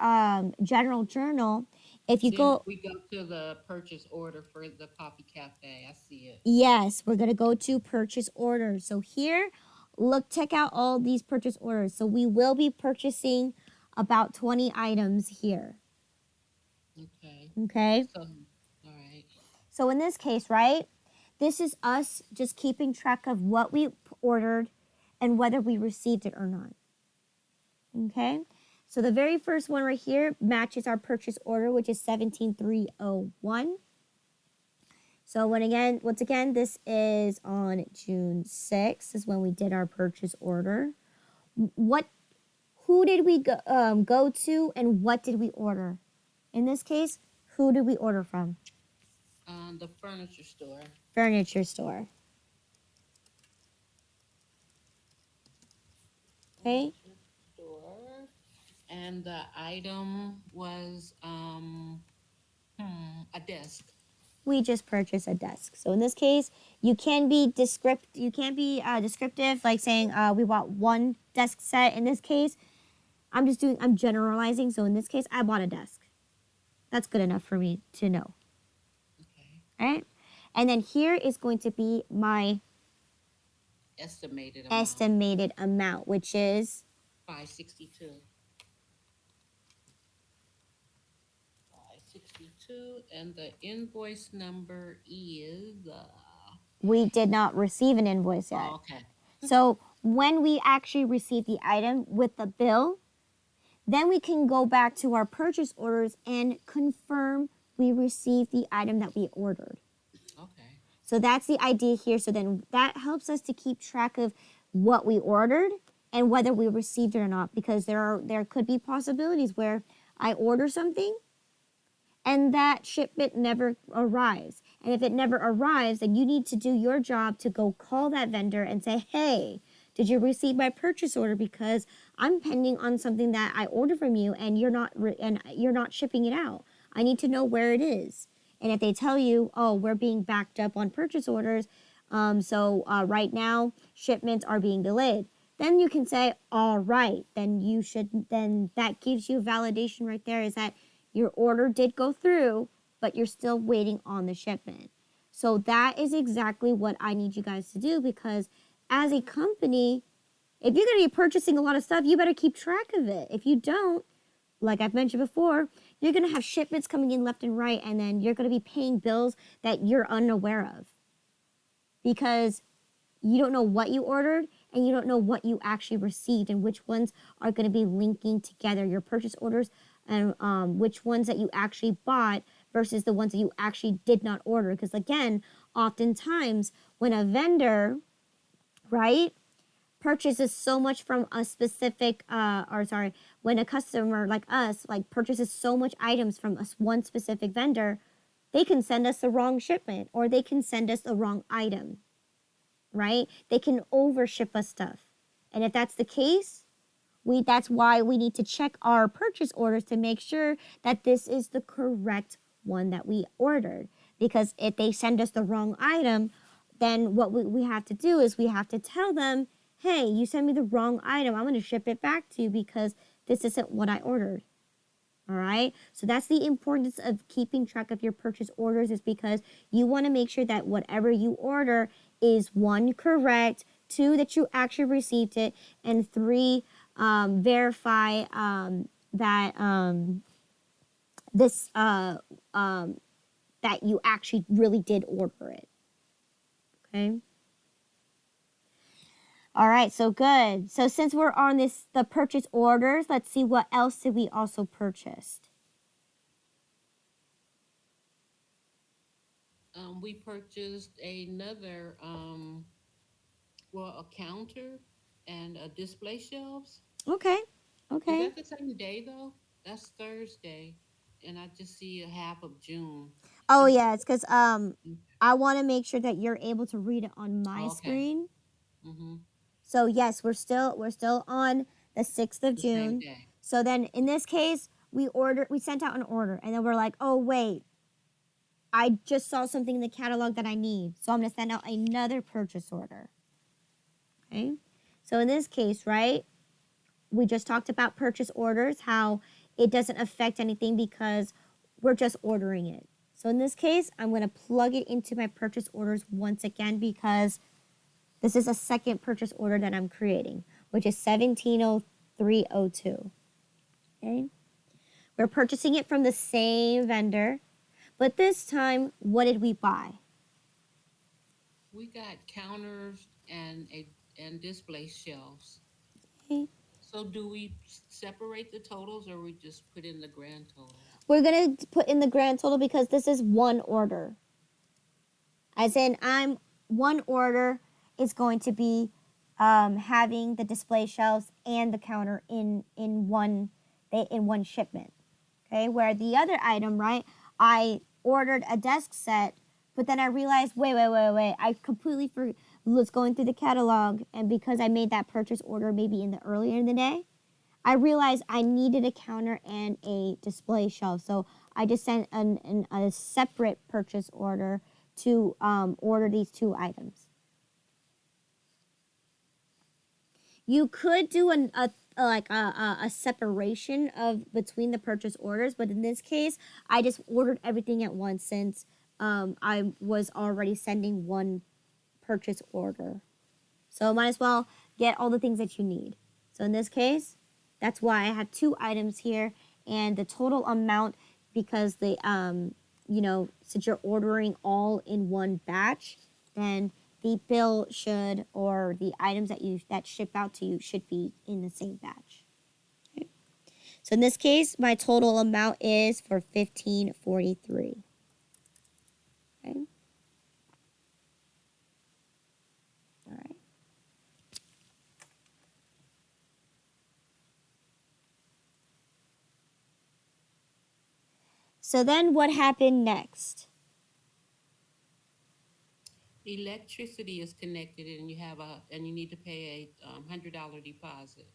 general journal, if you Then go, we go to the purchase order for the coffee cafe. I see it. yes, we're going to go to purchase orders. So here, look, check out all these purchase orders. So we will be purchasing about 20 items here. Okay. Okay. So, all right. So in this case, right, this is us just keeping track of what we ordered and whether we received it or not. Okay. So the very first one right here matches our purchase order, which is 17301. So once again, this is on June 6th is when we did our purchase order. What, who did we go to and what did we order? In this case, who did we order from? The furniture store. Furniture store. Okay. Furniture store. And the item was a desk. We just purchased a desk. So in this case, you can be descriptive, like saying we bought one desk set. In this case, I'm generalizing. So in this case, I bought a desk. That's good enough for me to know. Okay. All right. And then here is going to be my estimated amount, which is 562. 562, and the invoice number is we did not receive an invoice yet. oh, okay. So when we actually receive the item with the bill, then we can go back to our purchase orders and confirm we received the item that we ordered. Okay. So that's the idea here. So then that helps us to keep track of what we ordered and whether we received it or not, because there could be possibilities where I order something and that shipment never arrives. And if it never arrives, then you need to do your job to go call that vendor and say, hey, did you receive my purchase order? Because I'm pending on something that I ordered from you and you're not shipping it out. I need to know where it is. And if they tell you, oh, we're being backed up on purchase orders, so right now shipments are being delayed, then you can say, all right, then that gives you validation right there is that your order did go through, but you're still waiting on the shipment. So that is exactly what I need you guys to do because as a company, if you're going to be purchasing a lot of stuff, you better keep track of it. If you don't, like I've mentioned before, you're going to have shipments coming in left and right, and then you're going to be paying bills that you're unaware of. because you don't know what you ordered and you don't know what you actually received and which ones are going to be linking together your purchase orders and which ones that you actually bought versus the ones that you actually did not order. Because again, oftentimes when a vendor, right, purchases so much from a specific, when a customer like us, like purchases so much items from us, one specific vendor, they can send us the wrong shipment or they can send us the wrong item, right? They can overship us stuff. And if that's the case, that's why we need to check our purchase orders to make sure that this is the correct one that we ordered. Because if they send us the wrong item, then what we have to do is we have to tell them, hey, you sent me the wrong item. I'm going to ship it back to you because this isn't what I ordered. All right. So that's the importance of keeping track of your purchase orders, is because you want to make sure that whatever you order is, one, correct, two, that you actually received it, and three, verify that this that you actually really did order it. Okay. All right, so good. So since we're on the purchase orders, let's see what else did we also purchase. We purchased another, a counter and a display shelves. Okay. Is Okay. that the same day though? That's Thursday, and I just see a half of June. Oh Is yeah, it's because I want to make sure that you're able to read it on my oh, okay. screen. Mm-hmm. So yes, we're still on the 6th of The same June. day. So then in this case, we sent out an order, and then we're like, oh wait, I just saw something in the catalog that I need, so I'm gonna send out another purchase order. Okay. So in this case, right, we just talked about purchase orders, how it doesn't affect anything because we're just ordering it. So in this case, I'm going to plug it into my purchase orders once again because this is a second purchase order that I'm creating, which is 170302. Okay? We're purchasing it from the same vendor, but this time, what did we buy? We got counters and display shelves. Okay? So do we separate the totals or we just put in the grand total? We're going to put in the grand total because this is one order. As in, one order is going to be having the display shelves and the counter in one shipment. Okay, where the other item, right? I ordered a desk set, but then I realized, wait, I completely was going through the catalog, and because I made that purchase order maybe earlier in the day, I realized I needed a counter and a display shelf. So I just sent a separate purchase order to order these two items. You could do a separation of between the purchase orders, but in this case, I just ordered everything at once since I was already sending one purchase order. So might as well get all the things that you need. So in this case, that's why I have two items here, and the total amount, because since you're ordering all in one batch, then the bill should, or the items that ship out to you should be in the same batch. Okay. So in this case, my total amount is for $15.43. Okay. All right. So then what happened next? Electricity is connected, and you need to pay a $100 deposit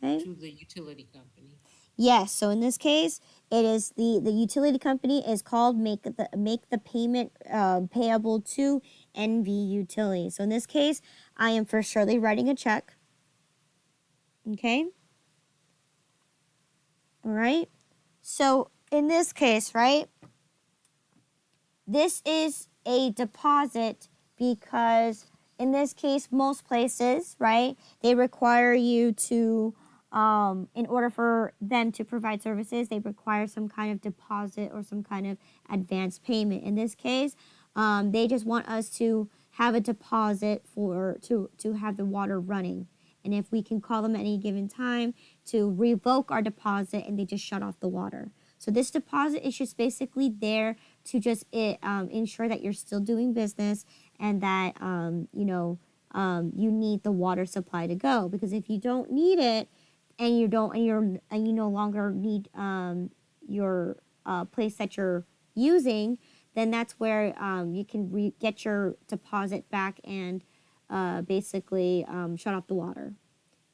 Okay. to the utility company. Yes. So in this case, it is the utility company is called make the payment payable to NV Utility. So in this case, I am for surely writing a check. Okay. All right. So in this case, right, this is a deposit because in this case, most places, right, they require you to, in order for them to provide services, they require some kind of deposit or some kind of advance payment. In this case, they just want us to have a deposit to have the water running. And if we can call them at any given time to revoke our deposit and they just shut off the water. So this deposit is just basically there to just ensure that you're still doing business and that you need the water supply to go. Because if you don't need it and you no longer need your place that you're using, then that's where you can get your deposit back and basically shut off the water.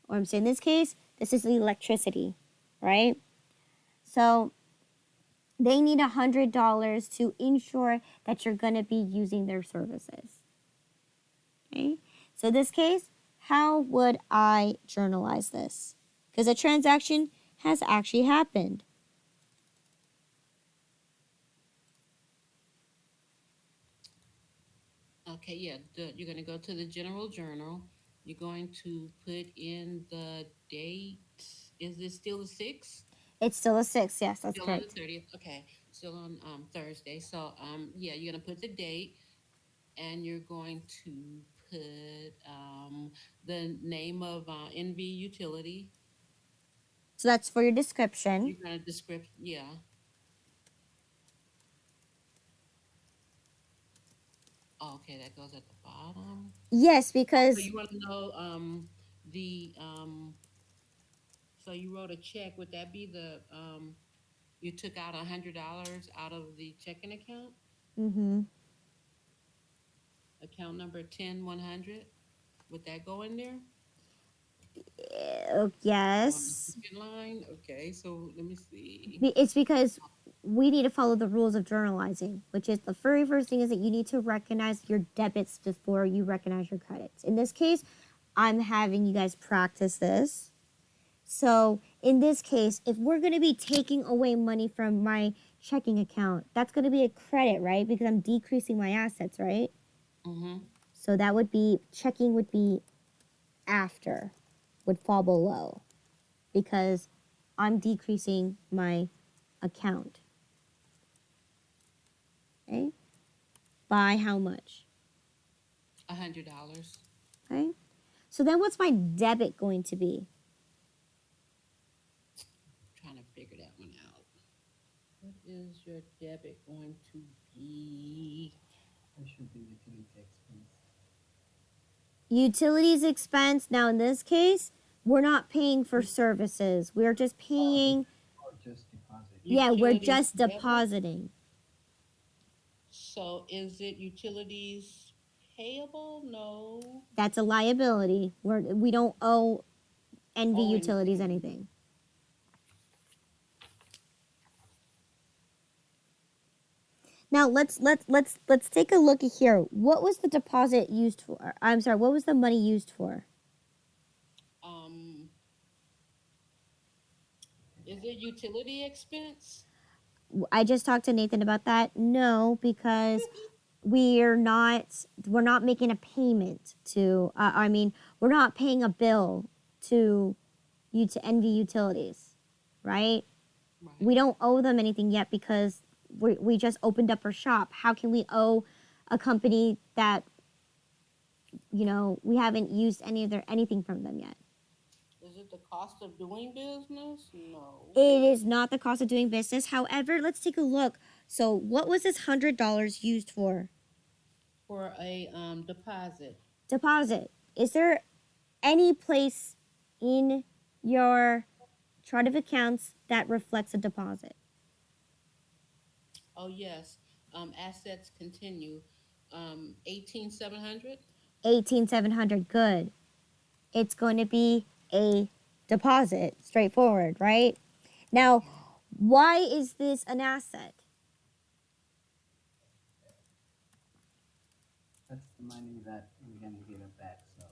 Or I'm saying in this case, this is the electricity, right? So they need $100 to ensure that you're going to be using their services. Okay? So in this case, how would I journalize this? Because a transaction has actually happened. Okay, yeah, you're going to go to the general journal. You're going to put in the date. Is it still the 6th? It's still a 6. Yes, that's Still on the correct. 30th. Okay, still on Thursday. So yeah, you're going to put the date and you're going to put the name of NV utility. So that's for your description. You're going to descript, yeah. Oh, okay, that goes at the bottom. Yes, Oh, so because you want to know the so you wrote a check. Would that be the you took out $100 out of the checking account? Account number 10100. Would that go in there on the yes. second line? Okay, so let me see. It's because we need to follow the rules of journalizing, which is the very first thing is that you need to recognize your debits before you recognize your credits. In this case, I'm having you guys practice this. So in this case, if we're going to be taking away money from my checking account, that's going to be a credit, right? Because I'm decreasing my assets, right? Mm-hmm. So that would be, checking would be after, would fall below because I'm decreasing my account. Okay? By how much? $100. Okay? So then what's my debit going to be? Trying to figure that one out. What is your debit going to be? There should be utility expense. Utilities expense. Now in this case, we're not paying for services. We're just paying, Or just deposit. yeah, we're Utilities just debit? depositing. So is it utilities payable? No. That's a liability. We don't owe NV Oh, Utilities anything. anything. Now let's take a look at here. What was the deposit used for? I'm sorry, what was the money used for? Um, is it utility expense? I just talked to Nathan about that. No, because we're not making a payment to we're not paying a bill to NV Utilities, right? Right. We don't owe them anything yet because we just opened up our shop. How can we owe a company that we haven't used anything from them yet? Is it the cost of doing business? No. It is not the cost of doing business. However, let's take a look. So what was this $100 used for? For a deposit. Deposit. Is there any place in your chart of accounts that reflects a deposit? Oh yes. Assets continue. 18,700. 18,700. Good. It's going to be a deposit. Straightforward, right? Now, why is this an asset? That's the money that we're gonna give it back. So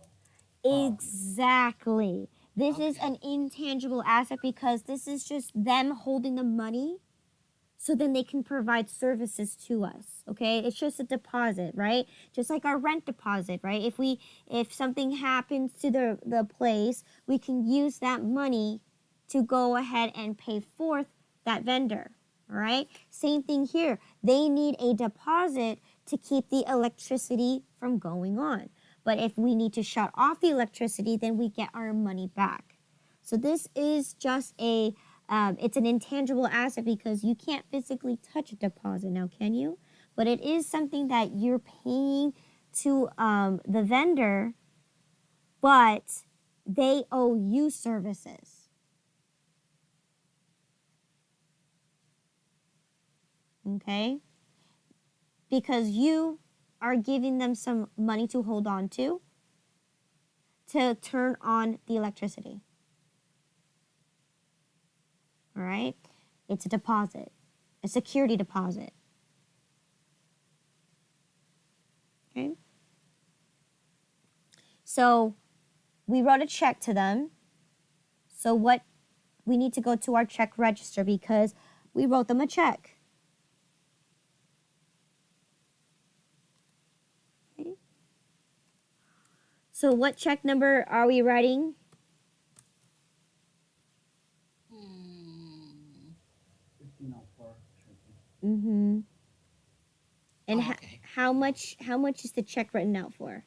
Exactly. This is Okay. an intangible asset because this is just them holding the money so then they can provide services to us. Okay? It's just a deposit, right? Just like our rent deposit, right? If something happens to the place, we can use that money to go ahead and pay forth that vendor. All right? Same thing here. They need a deposit to keep the electricity from going on. But if we need to shut off the electricity, then we get our money back. So this is just it's an intangible asset because you can't physically touch a deposit now, can you? But it is something that you're paying to the vendor, but they owe you services. Okay? Because you are giving them some money to hold on to turn on the electricity. All right? It's a deposit, a security deposit. Okay? So we wrote a check to them. So we need to go to our check register because we wrote them a check. Okay? So what check number are we writing? 1504. Mm-hmm. And Okay. how much is the check written out for?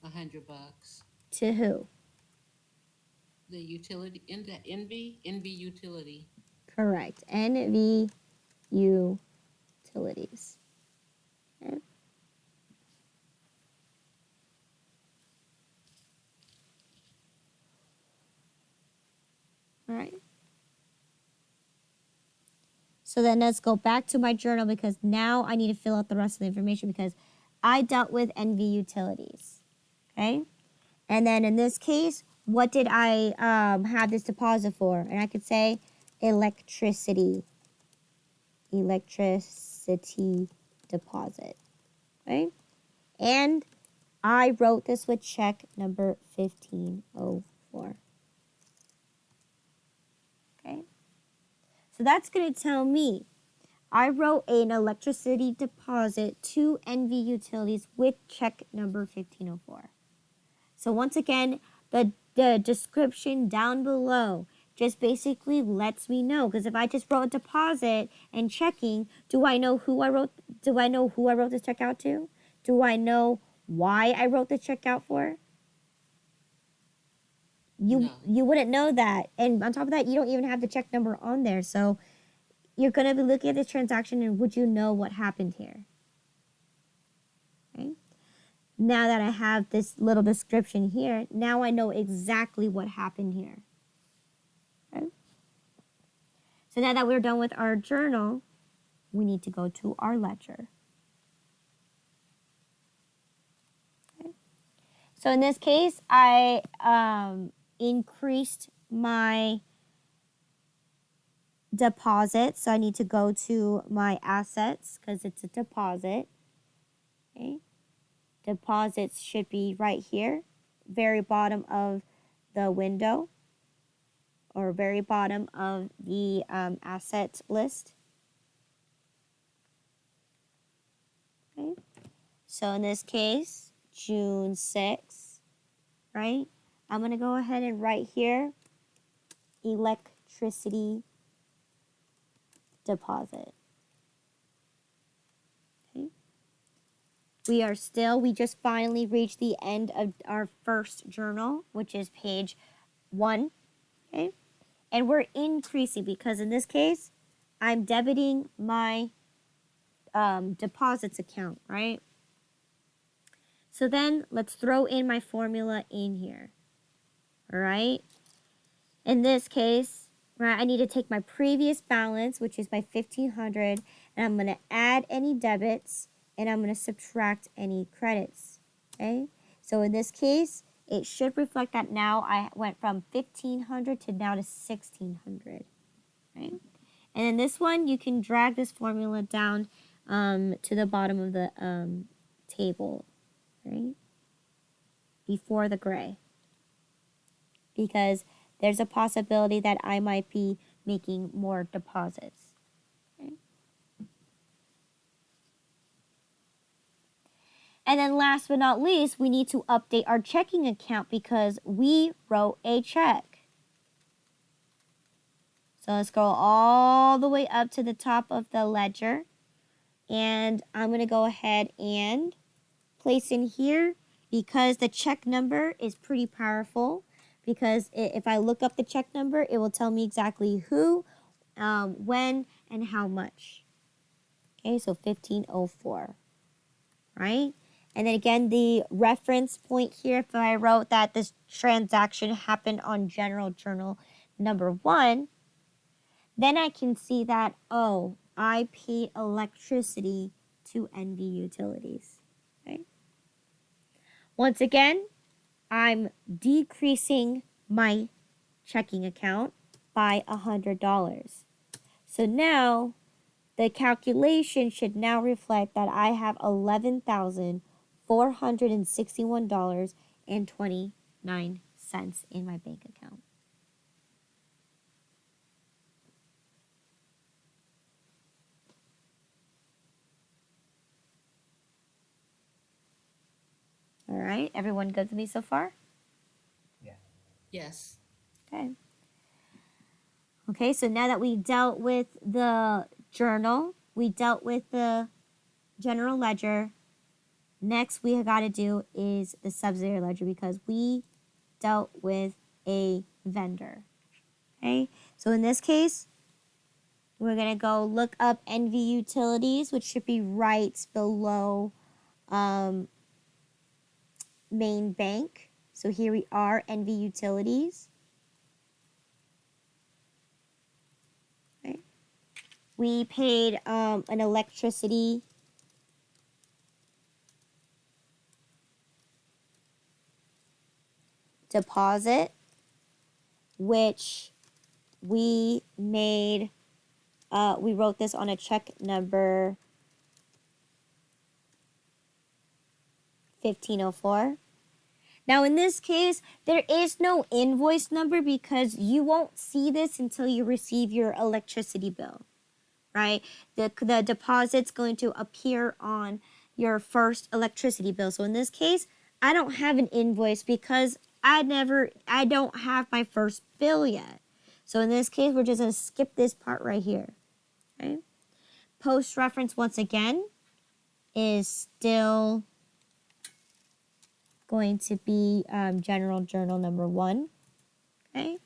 $100. To who? The utility in the NV utility. Correct. NV Utilities. Okay. All right. So then let's go back to my journal because now I need to fill out the rest of the information because I dealt with NV Utilities. Okay. And then in this case, what did I have this deposit for? And I could say electricity deposit. Okay. And I wrote this with check number 1504. Okay. So that's going to tell me I wrote an electricity deposit to NV Utilities with check number 1504. So once again, the description down below just basically lets me know because if I just wrote a deposit and checking, do I know who I wrote this check out to? Do I know why I wrote the check out for? You wouldn't know that. And on top of that, you don't even have the check number on there. So you're going to be looking at this transaction and would you know what happened here? Okay. Now that I have this little description here, now I know exactly what happened here. Okay. So now that we're done with our journal, we need to go to our ledger. Okay. So in this case, I increased my deposit. So I need to go to my assets because it's a deposit. Okay. Deposits should be right here, very bottom of the window or very bottom of the asset list. Okay. So in this case, June 6th, right? I'm going to go ahead and write here, electricity deposit. Okay. We just finally reached the end of our first journal, which is page 1. Okay. And we're increasing because in this case, I'm debiting my deposits account, right? So then let's throw in my formula in here. All right. In this case, right, I need to take my previous balance, which is my 1,500, and I'm going to add any debits and I'm going to subtract any credits. Okay. So in this case, it should reflect that now I went from 1,500 to now to 1,600. Right. And in this one, you can drag this formula down to the bottom of the table, right? Before the gray. Because there's a possibility that I might be making more deposits. Okay? And then last but not least, we need to update our checking account because we wrote a check. So let's go all the way up to the top of the ledger. And I'm going to go ahead and place in here because the check number is pretty powerful. Because if I look up the check number, it will tell me exactly who, when, and how much. Okay, so 1504, right? And then again, the reference point here, if I wrote that this transaction happened on General Journal number 1, then I can see that, oh, I paid electricity to NV Utilities. Okay? Once again, I'm decreasing my checking account by $100. So now the calculation should now reflect that I have $11,461.29 in my bank account. All right, everyone good with me so far? Yeah. Yes. Okay. Okay, so now that we dealt with the journal, we dealt with the general ledger, next we got to do is the subsidiary ledger because we dealt with a vendor. Okay, so in this case, we're going to go look up NV Utilities, which should be right below main bank. So here we are, NV Utilities. Okay. We paid an electricity deposit, which we made, we wrote this on a check number 1504. Now in this case, there is no invoice number because you won't see this until you receive your electricity bill, right? The deposit's going to appear on your first electricity bill. So in this case, I don't have an invoice because I don't have my first bill yet. So in this case, we're just going to skip this part right here, okay? Post reference once again is still going to be General Journal number 1, okay?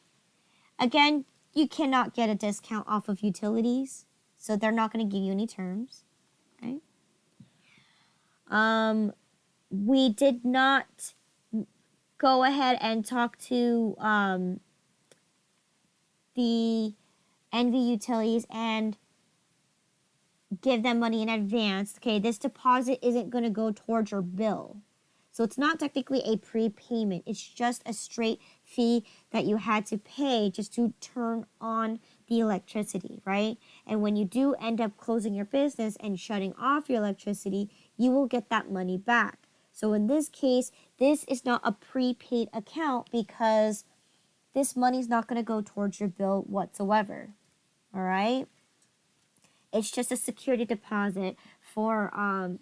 Again, you cannot get a discount off of utilities, so they're not going to give you any terms, okay? We did not go ahead and talk to the NV Utilities and give them money in advance. Okay, this deposit isn't going to go towards your bill. So it's not technically a prepayment. It's just a straight fee that you had to pay just to turn on the electricity, right? And when you do end up closing your business and shutting off your electricity, you will get that money back. So in this case, this is not a prepaid account because this money is not going to go towards your bill whatsoever. All right? It's just a security deposit for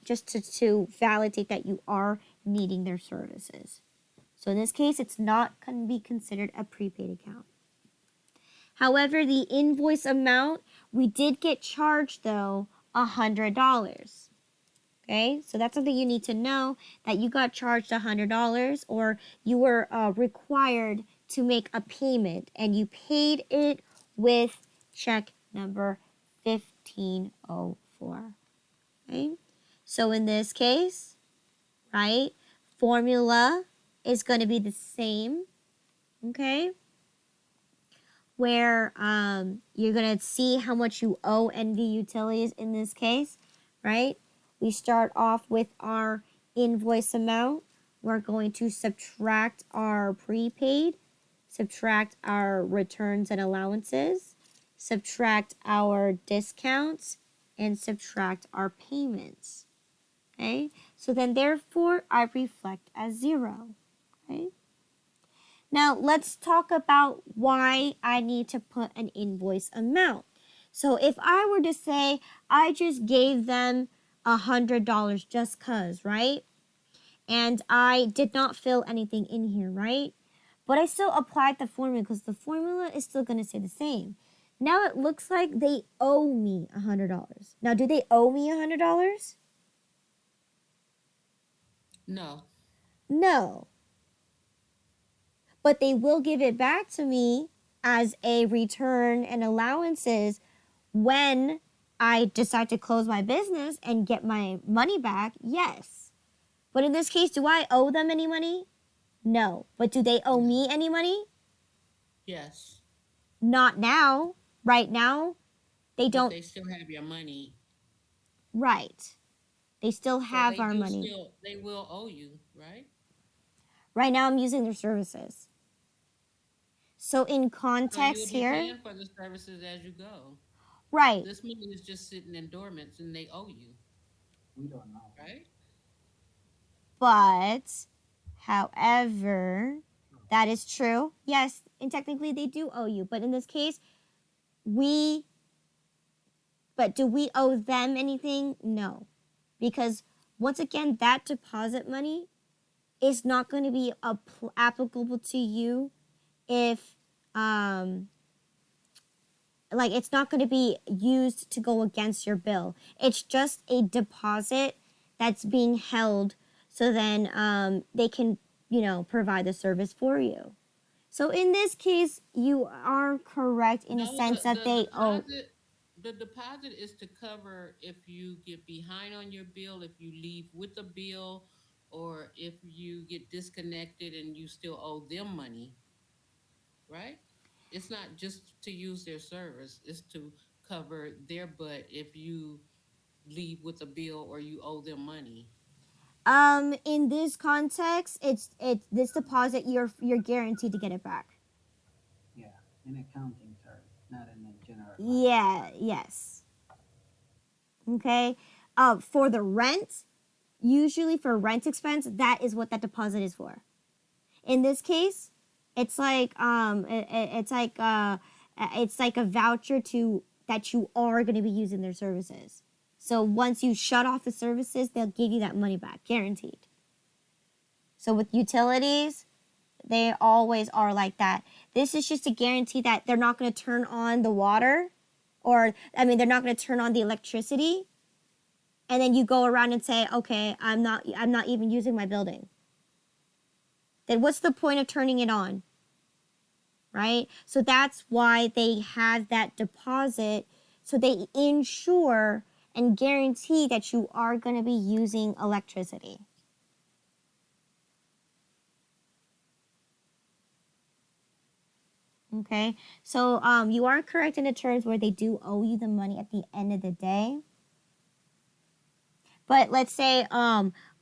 just to validate that you are needing their services. So in this case, it's not going to be considered a prepaid account. However, the invoice amount, we did get charged though $100. Okay, so that's something you need to know, that you got charged $100 or you were required to make a payment and you paid it with check number 1504. Okay, so in this case, right, formula is going to be the same, okay, where you're going to see how much you owe NV Utilities in this case, right? We start off with our invoice amount. We're going to subtract our prepaid, subtract our returns and allowances, subtract our discounts, and subtract our payments. Okay? So then therefore I reflect as 0. Okay? Now let's talk about why I need to put an invoice amount. So if I were to say I just gave them $100 just cause, right? And I did not fill anything in here, right? But I still applied the formula because the formula is still going to stay the same. Now it looks like they owe me $100. Now, do they owe me $100? No. No, but they will give it back to me as a return and allowances when I decide to close my business and get my money back. Yes. But in this case, do I owe them any money? No. But do they owe No. me any money? Yes. Not now. Right now, they But don't. they still have your money. Right. They still So have our money. they will owe you, right? Right now, I'm using their services. So in So you'll context be here, paying for the services as you go. right. This money is just sitting in dormants and they owe you, We don't know. right? But, however, that is true. Yes, and technically they do owe you. But in this case, we, but do we owe them anything? No. Because once again, that deposit money is not going to be applicable to you if, like, it's not going to be used to go against your bill. It's just a deposit that's being held so then they can, provide the service for you. So in this case, you are correct in a No, sense that they owe. the deposit is to cover if you get behind on your bill, if you leave with a bill, or if you get disconnected and you still owe them money, right? It's not just to use their service, it's to cover their butt if you leave with a bill or you owe them money. In this context, it's this deposit you're guaranteed to get it back. Yeah, in accounting terms, not in a general line. Yeah, yes. Okay. For the rent, usually for rent expense, that is what that deposit is for. In this case, it's like it's like a voucher to that you are going to be using their services. So once you shut off the services, they'll give you that money back, guaranteed. So with utilities, they always are like that. This is just a guarantee that they're not going to turn on the water, or I mean, they're not going to turn on the electricity, and then you go around and say, "Okay, I'm not even using my building." Then what's the point of turning it on? Right? So that's why they have that deposit, so they ensure and guarantee that you are going to be using electricity. Okay, so you are correct in the terms where they do owe you the money at the end of the day. But let's say,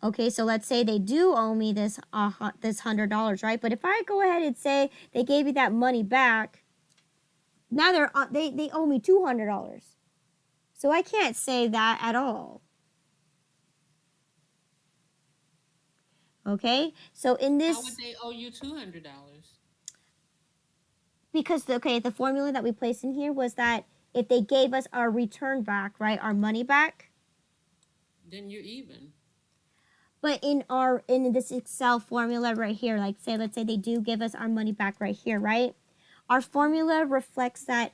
okay, so let's say they do owe me this $100, right? But if I go ahead and say they gave you that money back, now they owe me $200. So I can't say that at all. Okay, so in How would this, they owe you $200? because the formula that we placed in here was that if they gave us our return back, right, our money back. Then you're even. But in this Excel formula right here, like let's say they do give us our money back right here, right? Our formula reflects that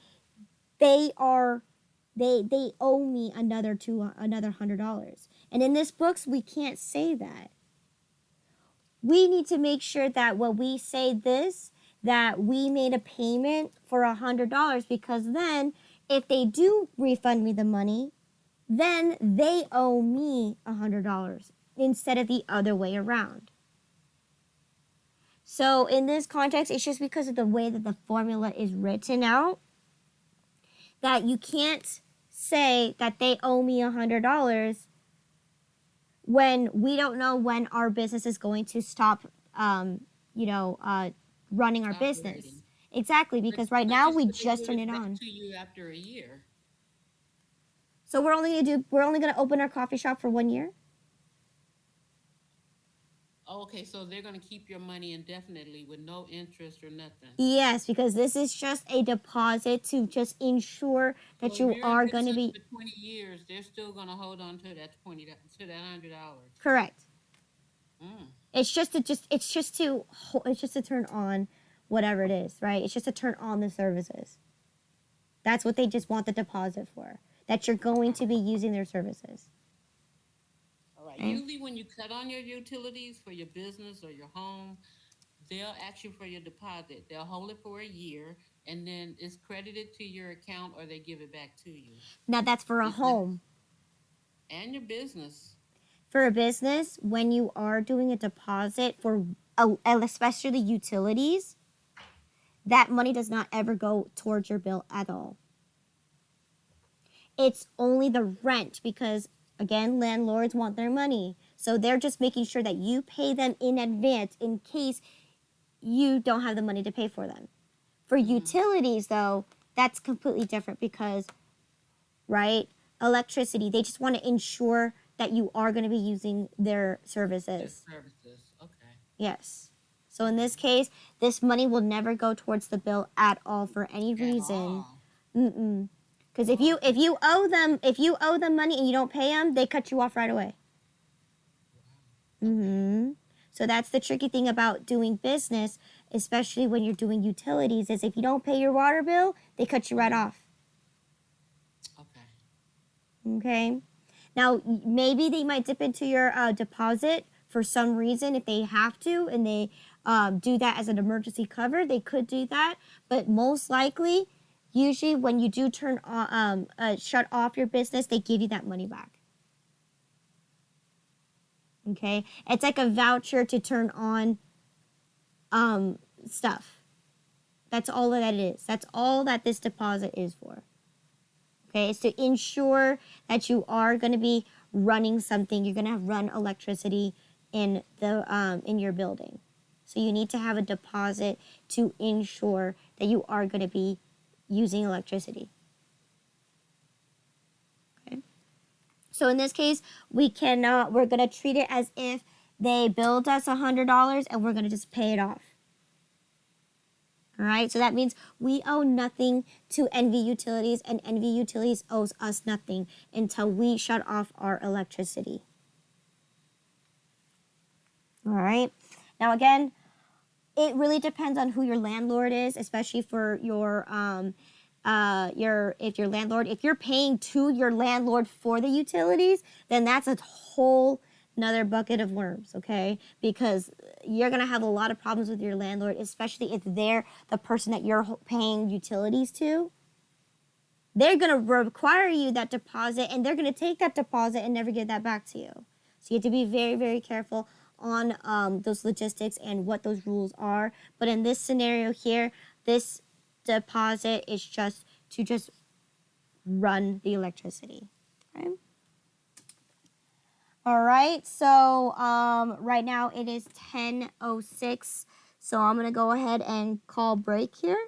they owe me another $100. And in this books, we can't say that. We need to make sure that when we say this, that we made a payment for $100, because then if they do refund me the money, then they owe me $100 instead of the other way around. So in this context, it's just because of the way that the formula is written out that you can't say that they owe me $100 when we don't know when our business is going to stop, running our business. Operating. Exactly, because right But now you we said they just give turned it it back on. to you after a year. So we're only gonna open our coffee shop for 1 year. Oh, okay, so they're gonna keep your money indefinitely with no interest or nothing. Yes, because this is just a deposit to just ensure So that if you you're in are going to business be for 20 years, they're still gonna hold on to that $100. correct. Mm. It's just to turn on whatever it is, right? It's just to turn on the services. That's what they just want the deposit for. That you're going to be using their services. All right. Okay? Usually, when you cut on your utilities for your business or your home, they'll ask you for your deposit. They'll hold it for a year, and then it's credited to your account, or they give it back to you. Now that's for a Is that home. and your business? For a business, when you are doing a deposit for, especially utilities, that money does not ever go towards your bill at all. It's only the rent because, again, landlords want their money. So they're just making sure that you pay them in advance in case you don't have the money to pay for them. For Mm-hmm. utilities, though, that's completely different because, right, electricity, they just want to ensure that you are going to be using their Their services. services. Okay. Yes. So in this Okay. case, this money will never go towards the bill at all for any At reason. all. Mm-mm. Because if Oh, you if okay. you owe them if you owe them money and you don't pay them, they cut you off right away. Wow. Okay. So that's the tricky thing about doing business, especially when you're doing utilities, is if you don't pay your water bill, they cut you right Mm-hmm. off. Okay. Okay. Now maybe they might dip into your deposit for some reason if they have to, and they do that as an emergency cover. They could do that, but most likely, usually when you do turn on, shut off your business, they give you that money back. Okay, it's like a voucher to turn on stuff. That's all that it is. That's all that this deposit is for. Okay, it's to ensure that you are going to be running something. You're going to run electricity in your building. So you need to have a deposit to ensure that you are going to be using electricity. Okay. So in this case, we're going to treat it as if they billed us $100 and we're going to just pay it off. All right, so that means we owe nothing to NV Utilities, and NV Utilities owes us nothing until we shut off our electricity. All right, now again, it really depends on who your landlord is, especially for if you're paying to your landlord for the utilities, then that's a whole another bucket of worms, okay? Because you're gonna have a lot of problems with your landlord, especially if they're the person that you're paying utilities to. They're gonna require you that deposit, and they're gonna take that deposit and never give that back to you. So you have to be very, very careful on those logistics and what those rules are. But in this scenario here, this deposit is just to run the electricity. Okay. All right, so right now it is 10:06, so I'm gonna go ahead and call break here.